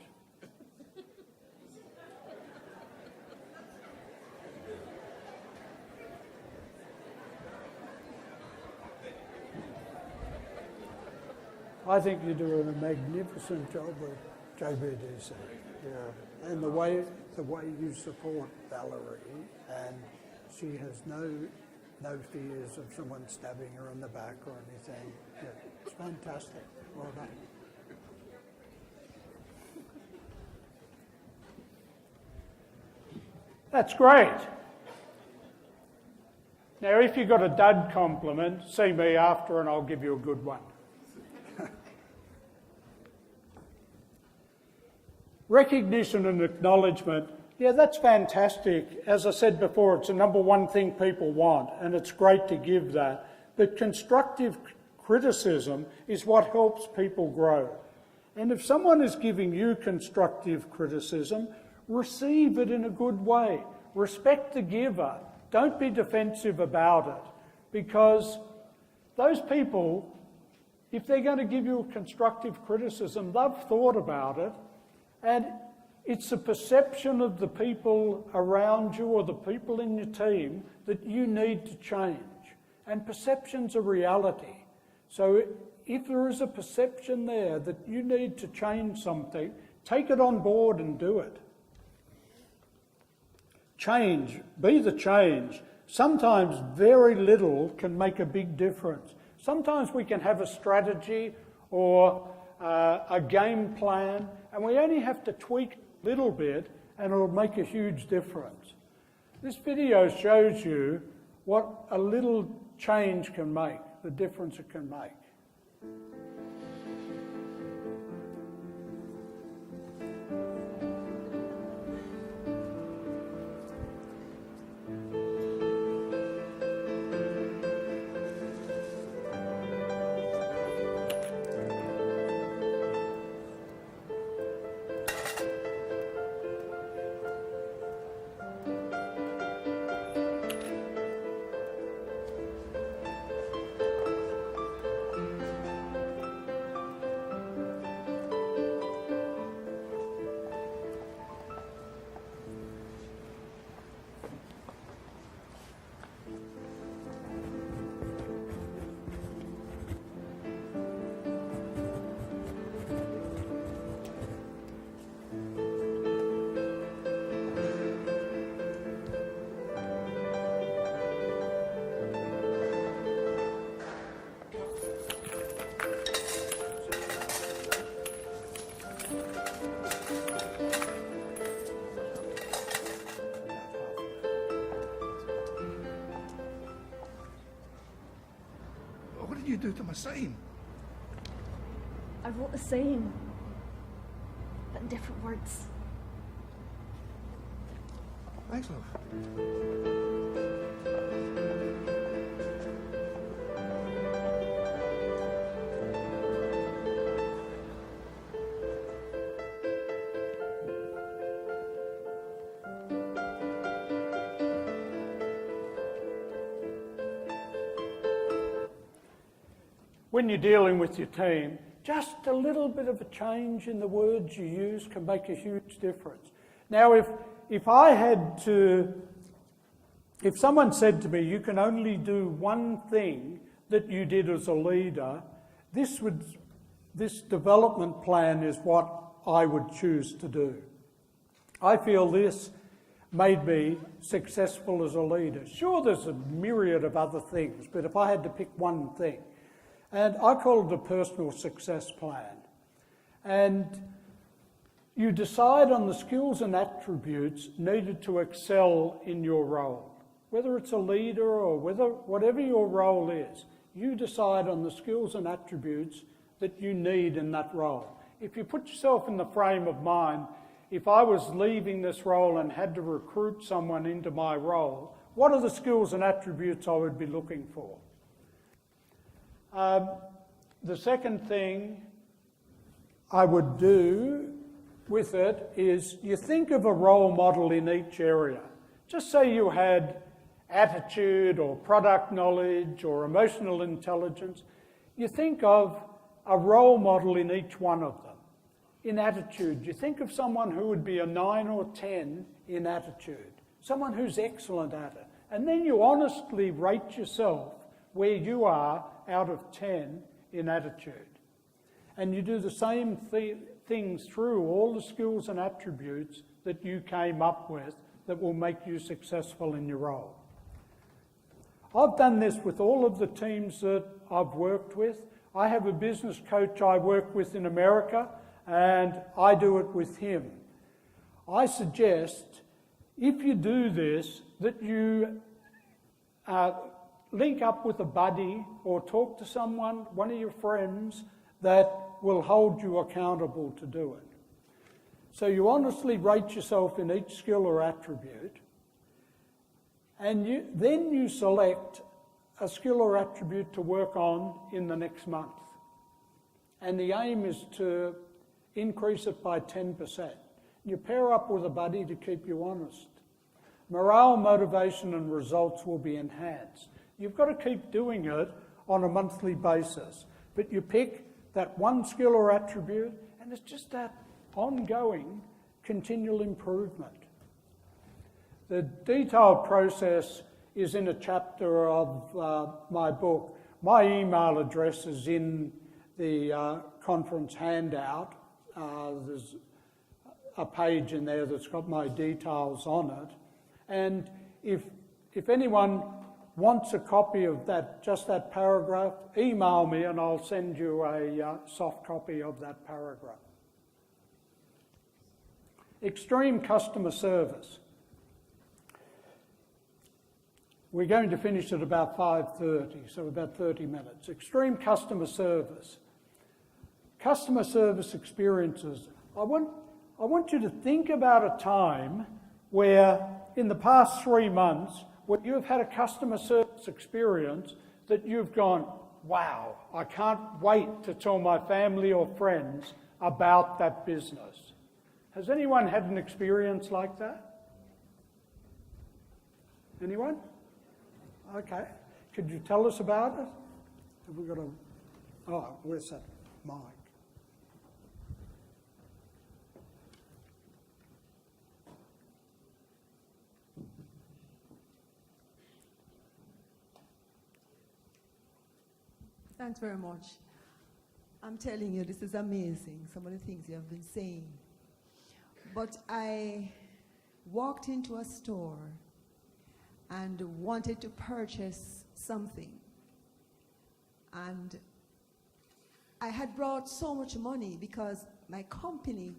I think you're doing a magnificent job with JBDC. Yeah. And the way you support Valerie, and she has no fears of someone stabbing her in the back or anything. Yeah, it's fantastic. Well done. That's great. Now, if you got a dud compliment, see me after and I'll give you a good one. Recognition and acknowledgement, yeah, that's fantastic. As I said before, it's the number one thing people want, and it's great to give that. But constructive criticism is what helps people grow. And if someone is giving you constructive criticism, receive it in a good way. Respect the giver. Don't be defensive about it, because those people, if they're going to give you constructive criticism, they've thought about it, and it's a perception of the people around you or the people in your team that you need to change. And perception's a reality. So if there is a perception there that you need to change something, take it on board and do it. Change, be the change. Sometimes very little can make a big difference. Sometimes we can have a strategy or a game plan, and we only have to tweak a little bit and it'll make a huge difference. This video shows you what a little change can make, the difference it can make. What did you do to my sign? I wrote the same, but in different words. Thanks, love. When you're dealing with your team, just a little bit of a change in the words you use can make a huge difference. Now, if someone said to me, you can only do one thing that you did as a leader, this development plan is what I would choose to do. I feel this made me successful as a leader. Sure, there's a myriad of other things, but if I had to pick one thing, and I call it a personal success plan. And you decide on the skills and attributes needed to excel in your role. Whether it's a leader or whatever your role is, you decide on the skills and attributes that you need in that role. If you put yourself in the frame of mind, if I was leaving this role and had to recruit someone into my role, what are the skills and attributes I would be looking for? The second thing I would do with it is you think of a role model in each area. Just say you had attitude or product knowledge or emotional intelligence. You think of a role model in each one of them. In attitude, you think of someone who would be a 9 or 10 in attitude, someone who's excellent at it. And then you honestly rate yourself where you are out of 10 in attitude. And you do the same things through all the skills and attributes that you came up with that will make you successful in your role. I've done this with all of the teams that I've worked with. I have a business coach I work with in America, and I do it with him. I suggest, if you do this, that you link up with a buddy or talk to someone, one of your friends, that will hold you accountable to do it. So you honestly rate yourself in each skill or attribute, and then you select a skill or attribute to work on in the next month. And the aim is to increase it by 10%. You pair up with a buddy to keep you honest. Morale, motivation and results will be enhanced. You've got to keep doing it on a monthly basis, but you pick that one skill or attribute and it's just that ongoing continual improvement. The detailed process is in a chapter of my book. My email address is in the conference handout. There's a page in there that's got my details on it. And if anyone wants a copy of that, just that paragraph, email me and I'll send you a soft copy of that paragraph. Extreme customer service. We're going to finish at about 5:30, so about 30 minutes. Extreme customer service. Customer service experiences. I want you to think about a time where in the past 3 months, where you've had a customer service experience that you've gone, wow, I can't wait to tell my family or friends about that business. Has anyone had an experience like that? Anyone? Okay. Could you tell us about it? Have we got a... Oh, where's that mic? Thanks very much. I'm telling you, this is amazing, some of the things you have been saying. But I walked into a store and wanted to purchase something. And I had brought so much money because my company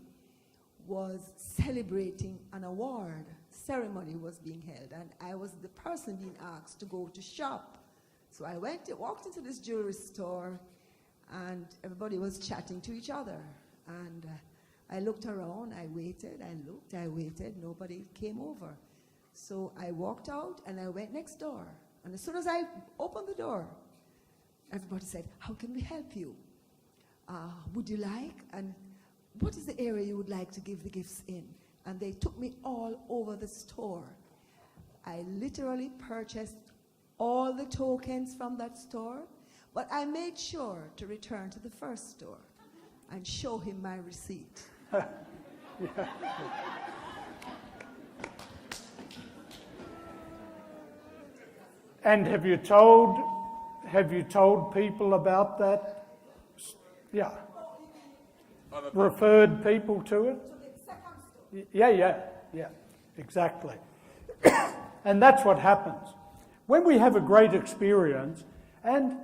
was celebrating an award. Ceremony was being held, and I was the person being asked to go to shop. So I walked into this jewelry store, and everybody was chatting to each other. And I looked around, I waited, I waited, nobody came over. So I walked out and I went next door. And as soon as I opened the door, everybody said, how can we help you? Would you like? And what is the area you would like to give the gifts in? And they took me all over the store. I literally purchased all the tokens from that store, but I made sure to return to the first store and show him my receipt. Yeah. And have you told people about that? Yeah. Referred people to it? Yeah, exactly. And that's what happens. When we have a great experience, and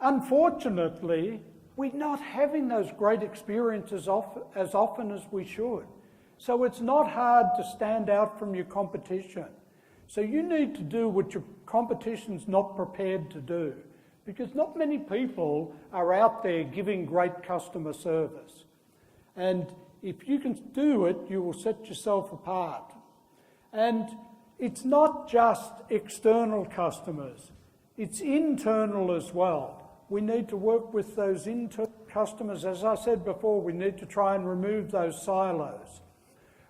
unfortunately, we're not having those great experiences as often as we should. So it's not hard to stand out from your competition. So you need to do what your competition's not prepared to do, because not many people are out there giving great customer service. And if you can do it, you will set yourself apart. And it's not just external customers, it's internal as well. We need to work with those internal customers. As I said before, we need to try and remove those silos.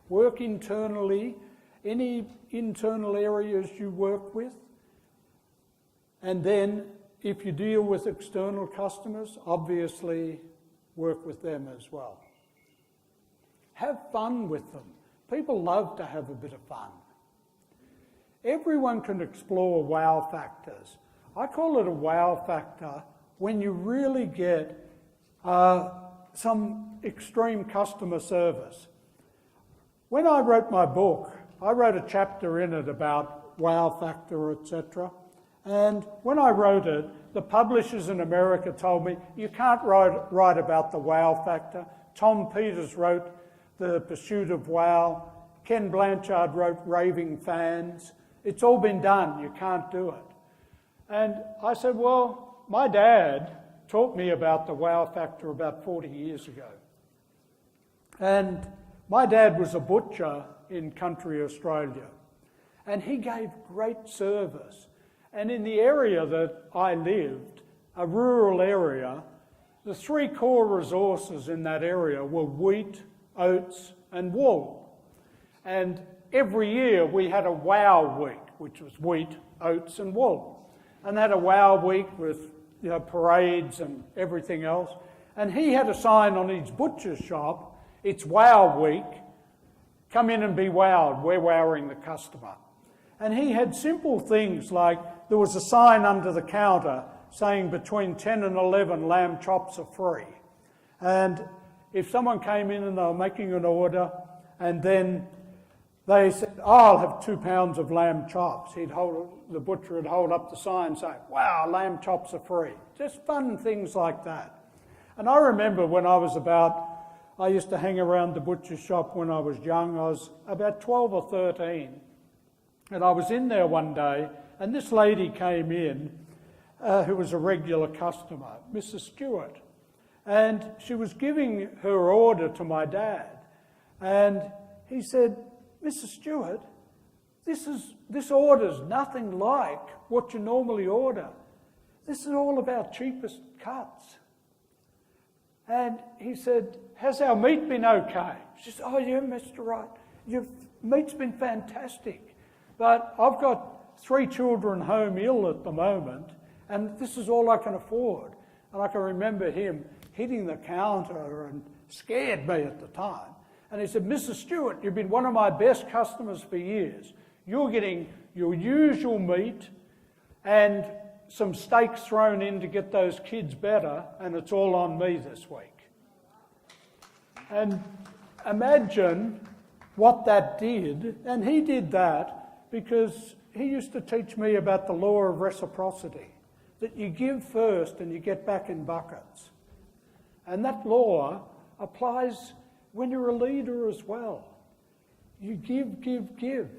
Work internally, any internal areas you work with, and then if you deal with external customers, obviously work with them as well. Have fun with them. People love to have a bit of fun. Everyone can explore wow factors. I call it a wow factor when you really get some extreme customer service. When I wrote my book, I wrote a chapter in it about wow factor, etc. And when I wrote it, the publishers in America told me, you can't write about the wow factor. Tom Peters wrote The Pursuit of Wow. Ken Blanchard wrote Raving Fans. It's all been done, you can't do it. And I said, well, my dad taught me about the wow factor about 40 years ago. And my dad was a butcher in country Australia. And he gave great service. And in the area that I lived, a rural area, the three core resources in that area were wheat, oats and wool. And every year we had a wow week, which was wheat, oats and wool. And had a wow week with parades and everything else. And he had a sign on his butcher's shop, it's wow week, come in and be wowed, we're wowing the customer. And he had simple things like there was a sign under the counter saying between 10 and 11 lamb chops are free. And if someone came in and they were making an order and then they said, oh, I'll have 2 pounds of lamb chops, the butcher would hold up the sign saying, wow, lamb chops are free. Just fun things like that. And I remember when I used to hang around the butcher's shop when I was young. I was about 12 or 13. And I was in there one day, and this lady came in who was a regular customer, Mrs. Stewart. And she was giving her order to my dad. And he said, Mrs. Stewart, this order's nothing like what you normally order. This is all of our cheapest cuts. And he said, has our meat been okay? She said, oh yeah, Mr. Wright, your meat's been fantastic. But I've got 3 children home ill at the moment, and this is all I can afford. And I can remember him hitting the counter and scared me at the time. And he said, Mrs. Stewart, you've been one of my best customers for years. You're getting your usual meat and some steaks thrown in to get those kids better, and it's all on me this week. And imagine what that did, and he did that because he used to teach me about the law of reciprocity, that you give first and you get back in buckets. And that law applies when you're a leader as well. You give, give, give.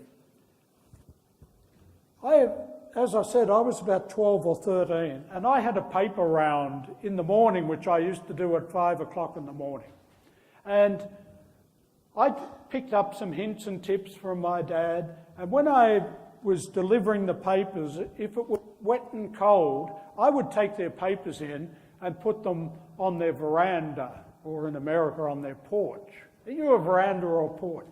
As I said, I was about 12 or 13, and I had a paper round in the morning, which I used to do at 5 o'clock in the morning. And I picked up some hints and tips from my dad, and when I was delivering the papers, if it was wet and cold, I would take their papers in and put them on their veranda, or in America on their porch. Are you a veranda or a porch?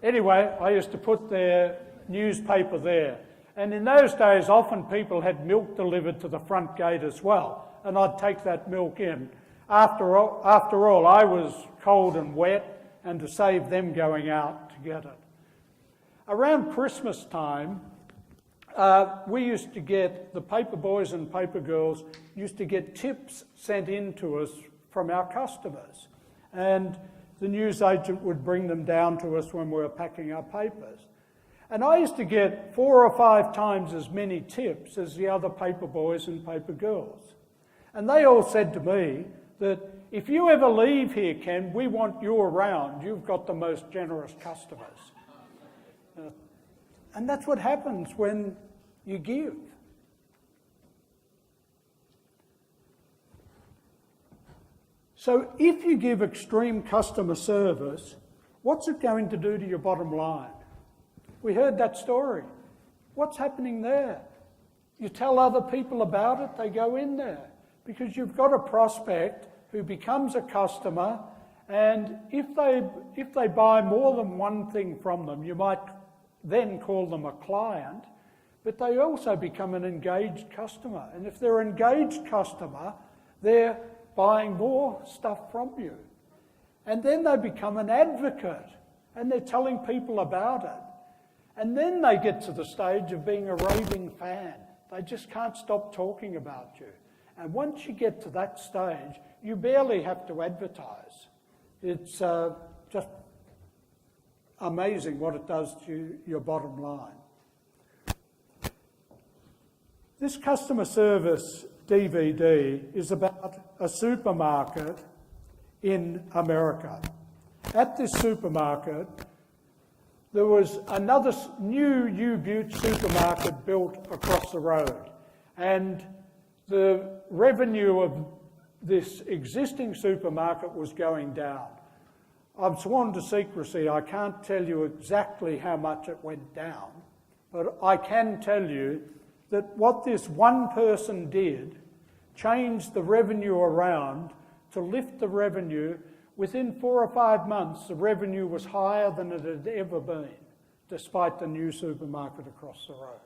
Anyway, I used to put their newspaper there. And in those days, often people had milk delivered to the front gate as well, and I'd take that milk in. After all, I was cold and wet, and to save them going out to get it. Around Christmas time, we used to get, the paper boys and paper girls used to get tips sent in to us from our customers. And the newsagent would bring them down to us when we were packing our papers. And I used to get 4 or 5 times as many tips as the other paper boys and paper girls. And they all said to me that if you ever leave here, Ken, we want you around. You've got the most generous customers. And that's what happens when you give. So if you give extreme customer service, what's it going to do to your bottom line? We heard that story. What's happening there? You tell other people about it, they go in there. Because you've got a prospect who becomes a customer, and if they buy more than one thing from them, you might then call them a client, but they also become an engaged customer. And if they're an engaged customer, they're buying more stuff from you. And then they become an advocate, and they're telling people about it. And then they get to the stage of being a raving fan. They just can't stop talking about you. And once you get to that stage, you barely have to advertise. It's just amazing what it does to your bottom line. This customer service DVD is about a supermarket in America. At this supermarket, there was another new U-Butte supermarket built across the road, and the revenue of this existing supermarket was going down. I'm sworn to secrecy, I can't tell you exactly how much it went down, But I can tell you that what this one person did changed the revenue around to lift the revenue. Within 4 or 5 months, the revenue was higher than it had ever been, despite the new supermarket across the road.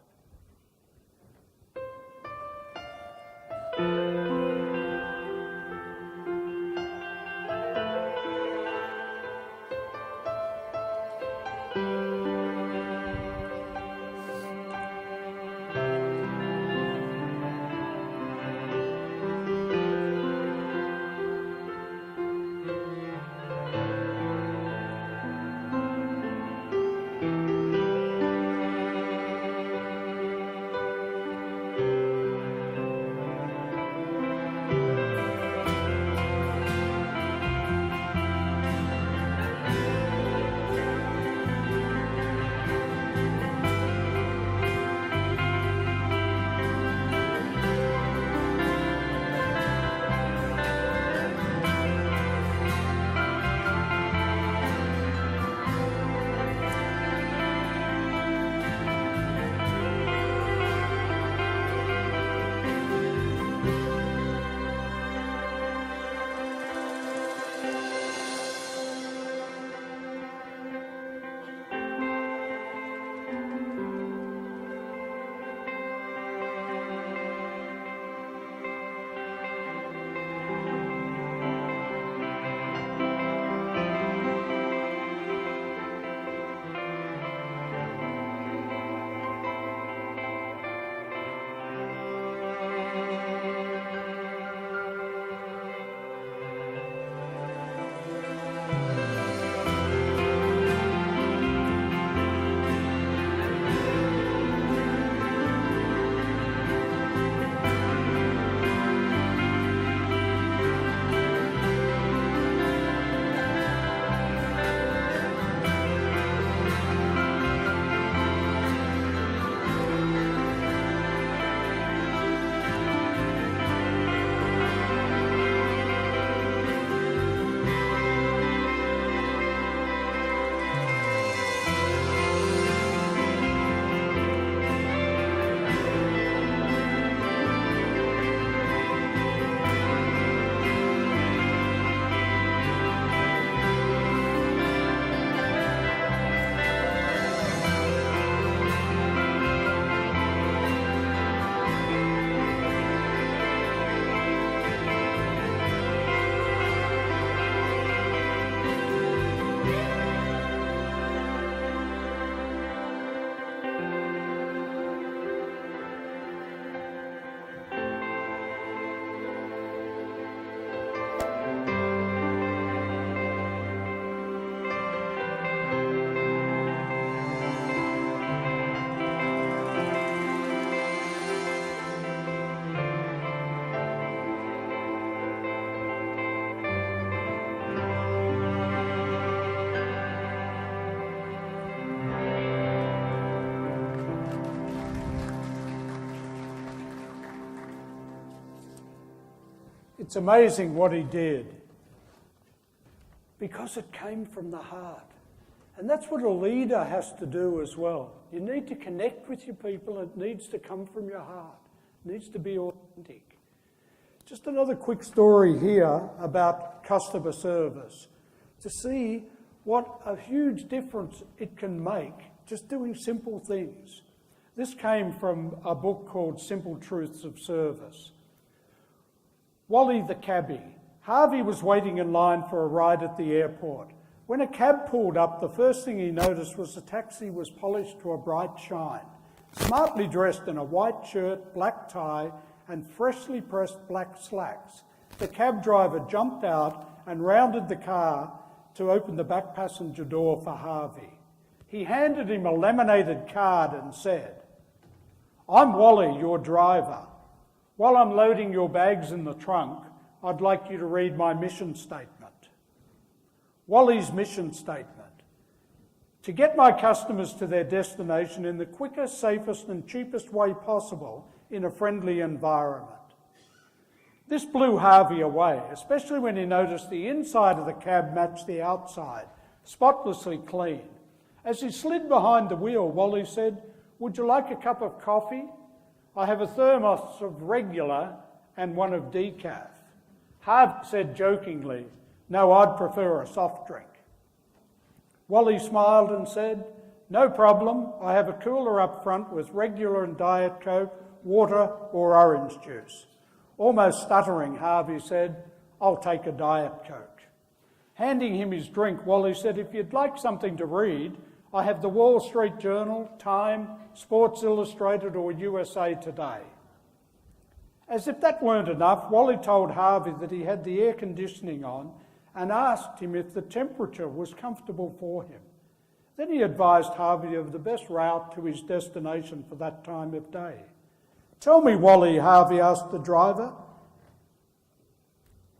It's amazing what he did, because it came from the heart. And that's what a leader has to do as well. You need to connect with your people. It needs to come from your heart. It needs to be authentic. Just another quick story here about customer service, to see what a huge difference it can make just doing simple things. This came from a book called Simple Truths of Service. Wally the cabbie. Harvey was waiting in line for a ride at the airport. When a cab pulled up, the first thing he noticed was the taxi was polished to a bright shine. Smartly dressed in a white shirt, black tie, and freshly pressed black slacks, the cab driver jumped out and rounded the car to open the back passenger door for Harvey. He handed him a laminated card and said, "I'm Wally, your driver. While I'm loading your bags in the trunk, I'd like you to read my mission statement." Wally's mission statement: to get my customers to their destination in the quickest, safest and cheapest way possible in a friendly environment. This blew Harvey away, especially when he noticed the inside of the cab matched the outside, spotlessly clean. As he slid behind the wheel, Wally said, Would you like a cup of coffee? I have a thermos of regular and one of decaf. Harv said jokingly, no, I'd prefer a soft drink. Wally smiled and said, no problem, I have a cooler up front with regular and Diet Coke, water or orange juice. Almost stuttering, Harvey said, I'll take a Diet Coke. Handing him his drink, Wally said, if you'd like something to read, I have the Wall Street Journal, Time, Sports Illustrated or USA Today. As if that weren't enough, Wally told Harvey that he had the air conditioning on and asked him if the temperature was comfortable for him. Then he advised Harvey of the best route to his destination for that time of day. Tell me, Wally, Harvey asked the driver,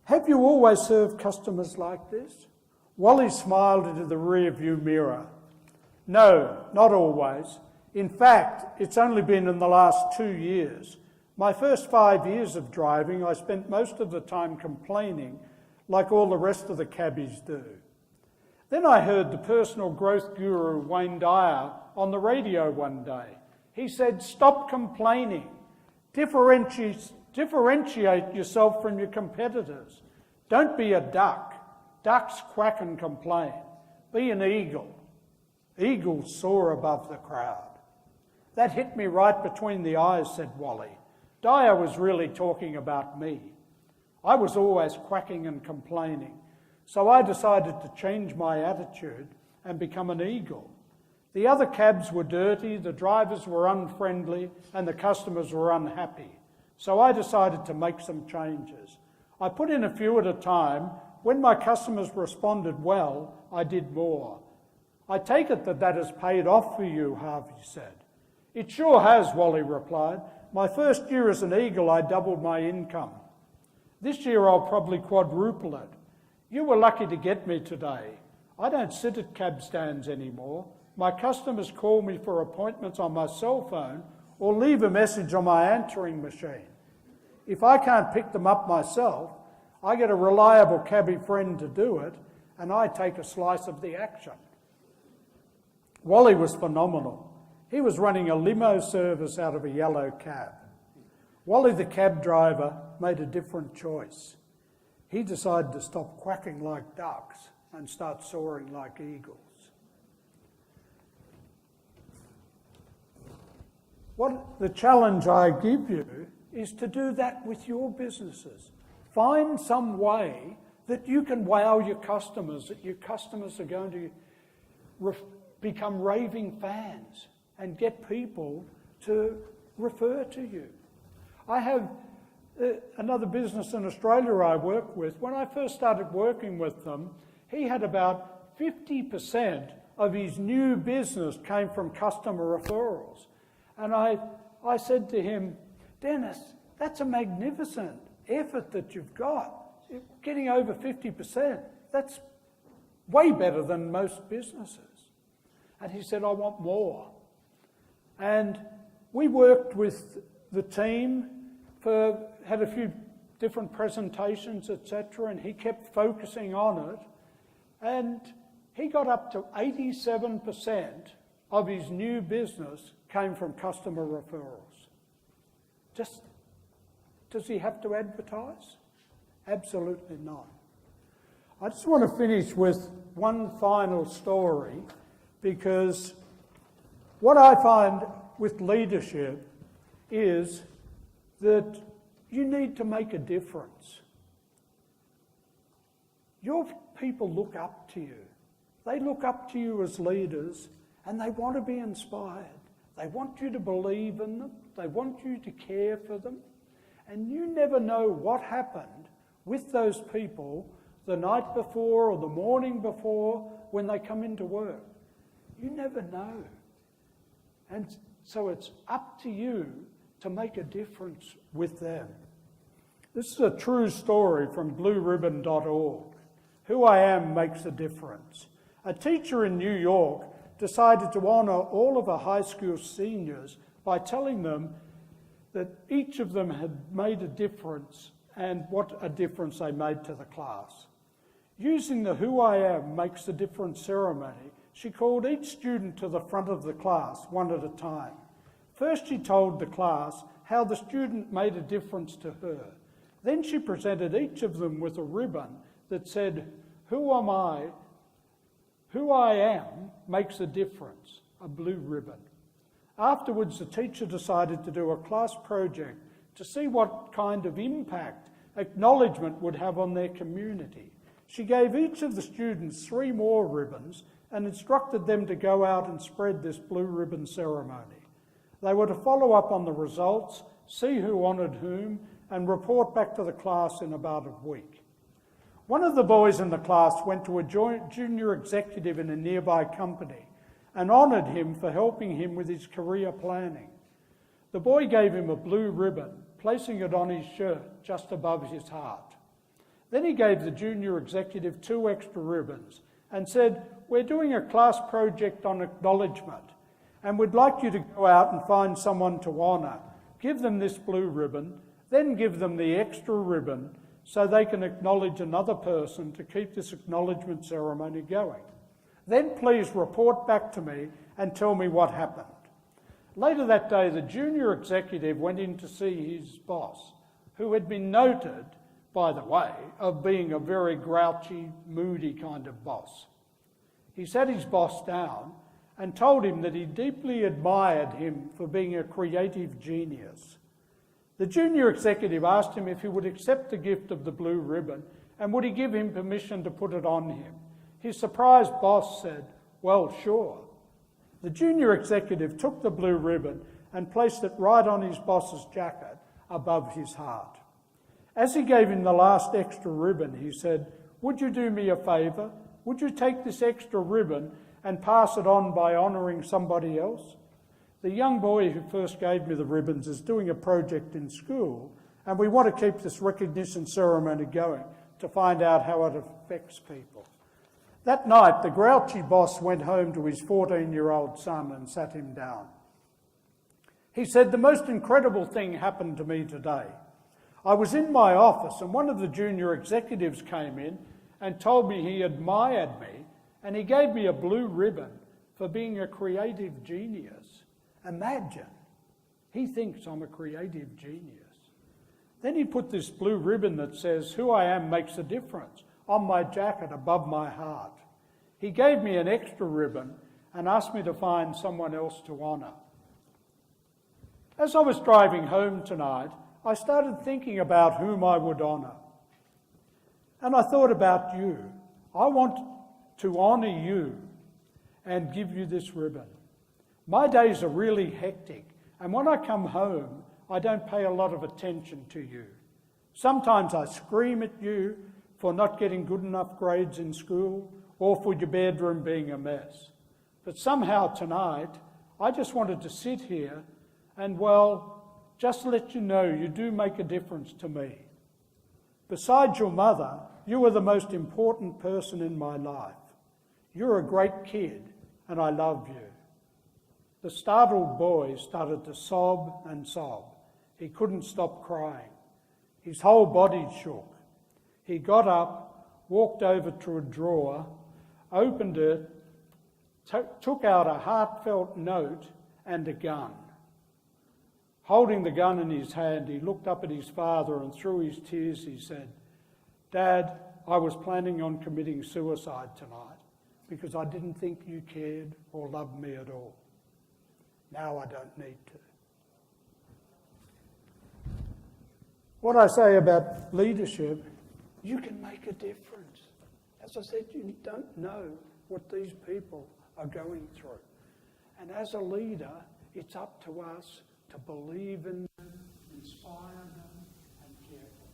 have you always served customers like this? Wally smiled into the rear-view mirror. No, not always. In fact, it's only been in the last 2 years. My first 5 years of driving, I spent most of the time complaining, like all the rest of the cabbies do. Then I heard the personal growth guru Wayne Dyer on the radio one day. He said, stop complaining. Differentiate yourself from your competitors. Don't be a duck. Ducks quack and complain. Be an eagle. Eagles soar above the crowd. That hit me right between the eyes, said Wally. Dyer was really talking about me. I was always quacking and complaining, so I decided to change my attitude and become an eagle. The other cabs were dirty, the drivers were unfriendly, and the customers were unhappy. So I decided to make some changes. I put in a few at a time. When my customers responded well, I did more. I take it that has paid off for you, Harvey said. It sure has, Wally replied. My first year as an eagle, I doubled my income. This year, I'll probably quadruple it. You were lucky to get me today. I don't sit at cab stands anymore. My customers call me for appointments on my cell phone or leave a message on my answering machine. If I can't pick them up myself, I get a reliable cabbie friend to do it, and I take a slice of the action. Wally was phenomenal. He was running a limo service out of a yellow cab. Wally, the cab driver, made a different choice. He decided to stop quacking like ducks and start soaring like eagles. What the challenge I give you is to do that with your businesses. Find some way that you can wow your customers, that your customers are going to become raving fans and get people to refer to you. I have another business in Australia I work with. When I first started working with them, he had about 50% of his new business came from customer referrals. And I said to him, Dennis, that's a magnificent effort that you've got. Getting over 50%, that's way better than most businesses. And he said, I want more. And we worked with the team, had a few different presentations, etc., and he kept focusing on it. And he got up to 87% of his new business came from customer referrals. Does he have to advertise? Absolutely not. I just want to finish with one final story, because what I find with leadership is that you need to make a difference. Your people look up to you. They look up to you as leaders, and they want to be inspired. They want you to believe in them. They want you to care for them. And you never know what happened with those people the night before or the morning before when they come into work. You never know. And so it's up to you to make a difference with them. This is a true story from blueribbon.org. Who I am makes a difference. A teacher in New York decided to honour all of her high school seniors by telling them that each of them had made a difference and what a difference they made to the class. Using the Who I Am Makes a Difference ceremony, she called each student to the front of the class, one at a time. First she told the class how the student made a difference to her. Then she presented each of them with a ribbon that said, who I am makes a difference, a blue ribbon. Afterwards, the teacher decided to do a class project to see what kind of impact acknowledgement would have on their community. She gave each of the students 3 more ribbons and instructed them to go out and spread this blue ribbon ceremony. They were to follow up on the results, see who honoured whom, and report back to the class in about a week. One of the boys in the class went to a junior executive in a nearby company and honoured him for helping him with his career planning. The boy gave him a blue ribbon, placing it on his shirt just above his heart. Then he gave the junior executive 2 extra ribbons and said, we're doing a class project on acknowledgement and we'd like you to go out and find someone to honour. Give them this blue ribbon, then give them the extra ribbon so they can acknowledge another person to keep this acknowledgement ceremony going. Then please report back to me and tell me what happened. Later that day, the junior executive went in to see his boss, who had been noted, by the way, of being a very grouchy, moody kind of boss. He sat his boss down and told him that he deeply admired him for being a creative genius. The junior executive asked him if he would accept the gift of the blue ribbon and would he give him permission to put it on him. His surprised boss said, well, sure. The junior executive took the blue ribbon and placed it right on his boss's jacket above his heart. As he gave him the last extra ribbon, he said, would you do me a favour? Would you take this extra ribbon and pass it on by honouring somebody else? The young boy who first gave me the ribbons is doing a project in school, and we want to keep this recognition ceremony going to find out how it affects people. That night, the grouchy boss went home to his 14-year-old son and sat him down. He said, the most incredible thing happened to me today. I was in my office and one of the junior executives came in and told me he admired me and he gave me a blue ribbon for being a creative genius. Imagine, he thinks I'm a creative genius. Then he put this blue ribbon that says, who I am makes a difference, on my jacket above my heart. He gave me an extra ribbon and asked me to find someone else to honour. As I was driving home tonight, I started thinking about whom I would honour. And I thought about you. I want to honour you and give you this ribbon. My days are really hectic, and when I come home, I don't pay a lot of attention to you. Sometimes I scream at you for not getting good enough grades in school or for your bedroom being a mess. But somehow tonight, I just wanted to sit here and, well, just let you know you do make a difference to me. Besides your mother, you are the most important person in my life. You're a great kid, and I love you. The startled boy started to sob and sob. He couldn't stop crying. His whole body shook. He got up, walked over to a drawer, opened it, took out a heartfelt note and a gun. Holding the gun in his hand, he looked up at his father and through his tears he said, Dad, I was planning on committing suicide tonight because I didn't think you cared or loved me at all. Now I don't need to. What I say about leadership, you can make a difference. As I said, you don't know what these people are going through. And as a leader, it's up to us to believe in them, inspire them, and care for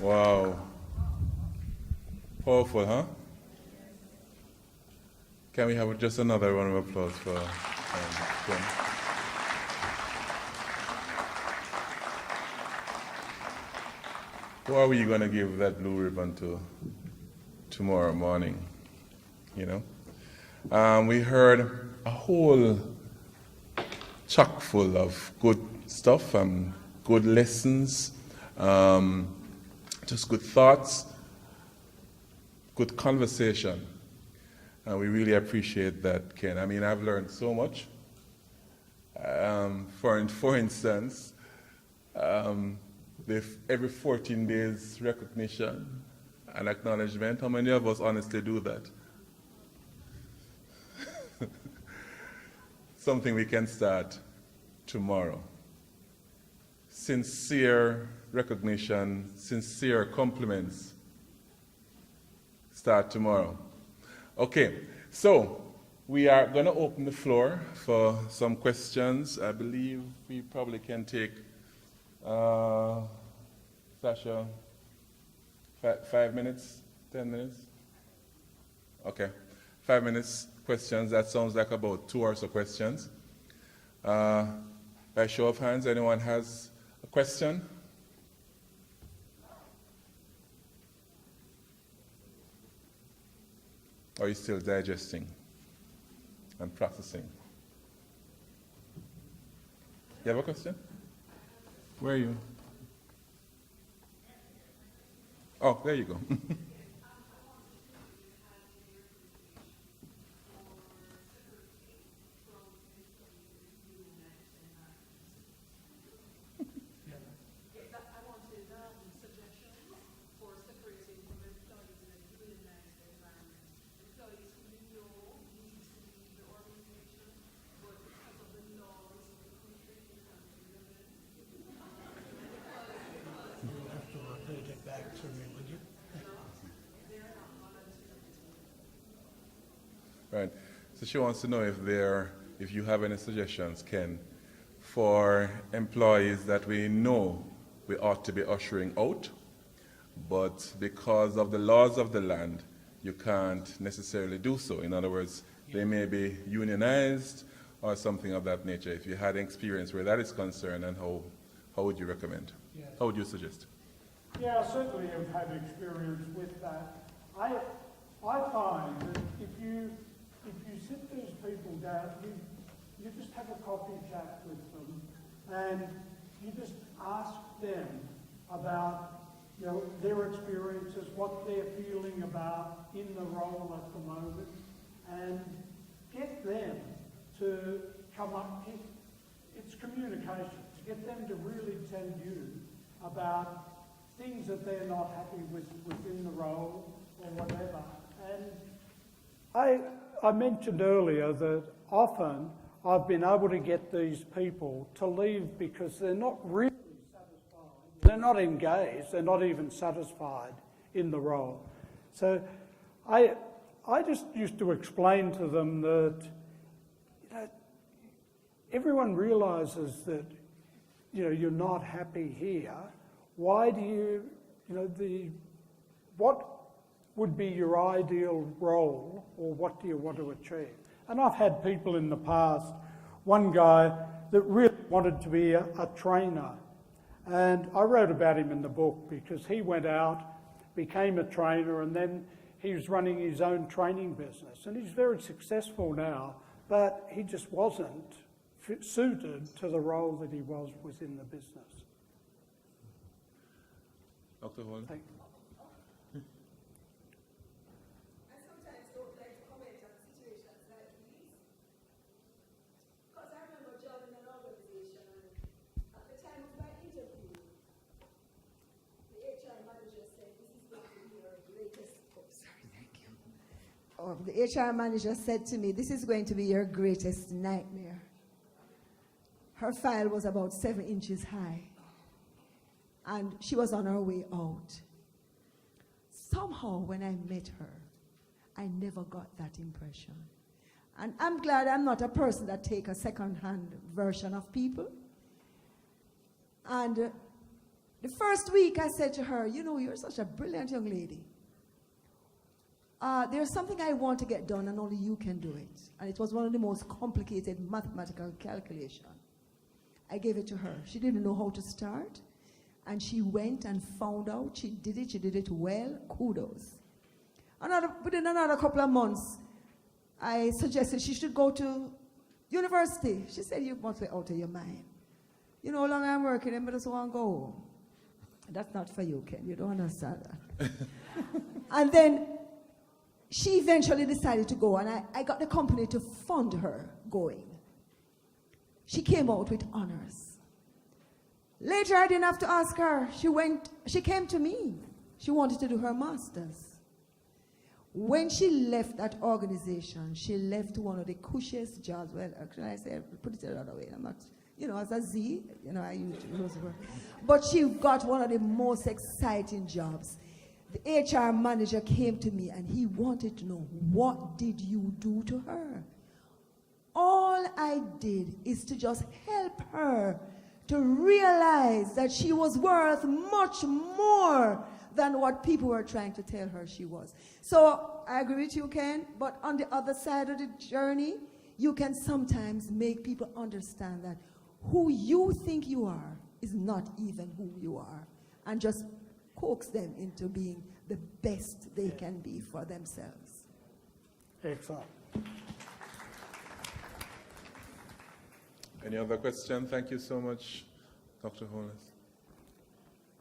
them. Wow. Powerful, huh? Can we have just another round of applause for Ken? Who are we going to give that blue ribbon to tomorrow morning? You know, we heard a whole chock full of good stuff and good lessons, just good thoughts, good conversation. And we really appreciate that, Ken. I mean, I've learned so much. For instance, every 14 days recognition and acknowledgement. How many of us honestly do that? Something we can start tomorrow. Sincere recognition, sincere compliments. Start tomorrow. Okay, so we are going to open the floor for some questions. I believe we probably can take, Sasha, 5 minutes, 10 minutes? Okay, 5 minutes questions. That sounds like about 2 or so questions. By show of hands, anyone has a question? Or are you still digesting and processing? You have a question? Where are you? Oh, there you go. Right. So she wants to know if you have any suggestions, Ken, for employees that we know we ought to be ushering out, but because of the laws of the land, you can't necessarily do so. In other words, they may be unionized or something of that nature. If you had experience where that is concerned, and how would you recommend? Yeah. How would you suggest? Yeah, I certainly have had experience with that. I find that if you sit these people down, you just have a coffee chat with them, and you just ask them about their experiences, what they're feeling about in the role at the moment, and get them to come up. It's communication, to get them to really tell you about things that they're not happy with within the role or whatever. And I mentioned earlier that often I've been able to get these people to leave because they're not really satisfied. They're not engaged. They're not even satisfied in the role. So I just used to explain to them that everyone realises that you're not happy here. Why do you, what would be your ideal role, or what do you want to achieve? And I've had people in the past, one guy that really wanted to be a trainer, and I wrote about him in the book because he went out, became a trainer, and then he was running his own training business, and he's very successful now, but he just wasn't suited to the role that he was within the business. Dr. Hall? Thank you. The HR manager said to me, "This is going to be your greatest nightmare." Her file was about 7 inches high, and she was on her way out. Somehow, when I met her, I never got that impression. And I'm glad I'm not a person that takes a second-hand version of people. And the first week I said to her, "You're such a brilliant young lady. There's something I want to get done, and only you can do it." And it was one of the most complicated mathematical calculations. I gave it to her. She didn't know how to start, and she went and found out. She did it well. Kudos. Within another couple of months, I suggested she should go to university. She said, "You must be out of your mind." You know how long I'm working, and I just want to go home. That's not for you, Ken. You don't understand that. And then she eventually decided to go, and I got the company to fund her going. She came out with honors. Later, I didn't have to ask her. She came to me. She wanted to do her master's. When she left that organization, she left one of the cushiest jobs. Well, actually, I say, put it another way. I'm not, as a Z, I use the word. But she got one of the most exciting jobs. The HR manager came to me and he wanted to know, what did you do to her? All I did is to just help her to realize that she was worth much more than what people were trying to tell her she was. So I agree with you, Ken, but on the other side of the journey, you can sometimes make people understand that who you think you are is not even who you are, and just coax them into being the best they can be for themselves. Excellent. Any other question? Thank you so much, Dr. Holness.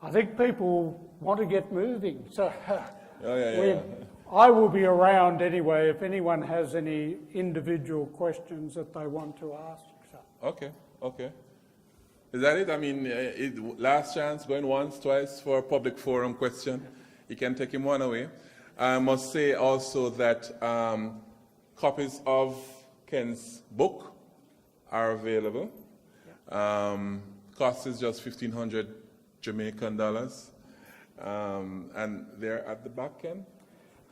I think people want to get moving, so Yeah. I will be around anyway if anyone has any individual questions that they want to ask. So. Okay. Is that it? I mean, last chance, going once, twice for a public forum question. You can take him one away. I must say also that copies of Ken's book are available. Cost is just $1,500 Jamaican dollars. And they're at the back, Ken?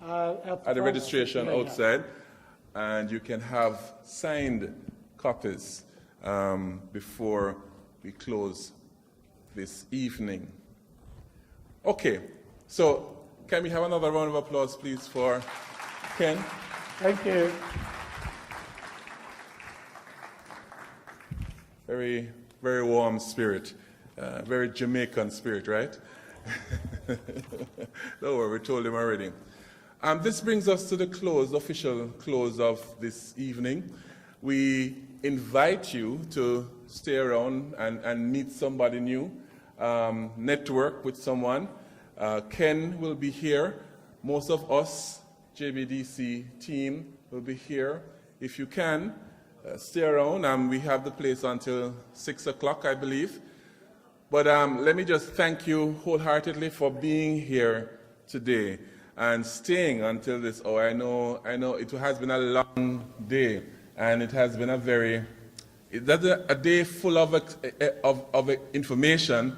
At the registration outside. Yeah. And you can have signed copies before we close this evening. Okay, so can we have another round of applause, please, for Ken? Thank you. Very, very warm spirit, very Jamaican spirit, right? Don't worry, we told him already. This brings us to the official close of this evening. We invite you to stay around and meet somebody new, network with someone. Ken will be here. Most of us, JBDC team, will be here. If you can, stay around. We have the place until 6 o'clock, I believe. But let me just thank you wholeheartedly for being here today and staying until this hour. I know it has been a long day, and it has been a day full of information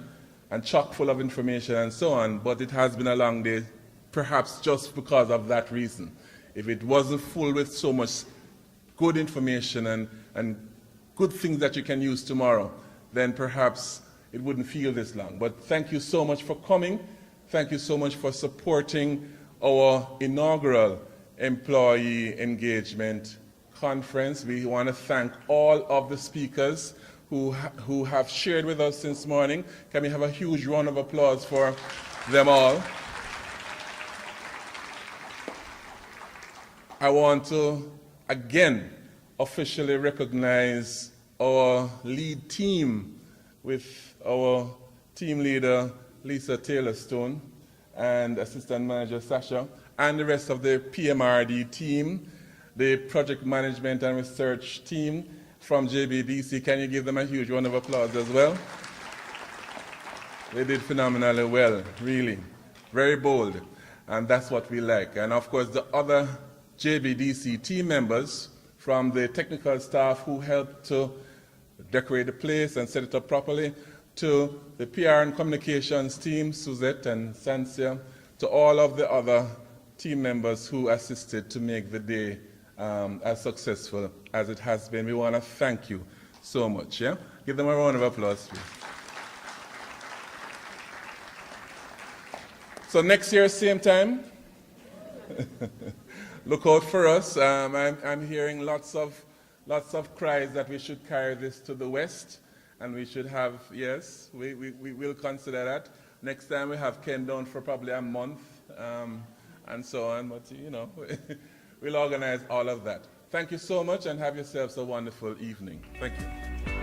and chock full of information and so on, but it has been a long day, perhaps just because of that reason. If it wasn't full with so much good information and good things that you can use tomorrow, then perhaps it wouldn't feel this long. But thank you so much for coming. Thank you so much for supporting our inaugural Employee Engagement Conference. We want to thank all of the speakers who have shared with us since morning. Can we have a huge round of applause for them all? I want to again officially recognize our lead team with our team leader Lisa Taylor-Stone and assistant manager Sasha, and the rest of the PMRD team, the project management and research team from JBDC. Can you give them a huge round of applause as well? They did phenomenally well, really. Very bold, and that's what we like. And of course, the other JBDC team members from the technical staff who helped to decorate the place and set it up properly, to the PR and communications team, Suzette and Sansia, to all of the other team members who assisted to make the day as successful as it has been. We want to thank you so much. Yeah? Give them a round of applause, please. So next year, same time, look out for us. I'm hearing lots of cries that we should carry this to the West, and we should have, yes, we will consider that. Next time we have Ken down for probably a month, and so on, but we'll organize all of that. Thank you so much, and have yourselves a wonderful evening. Thank you.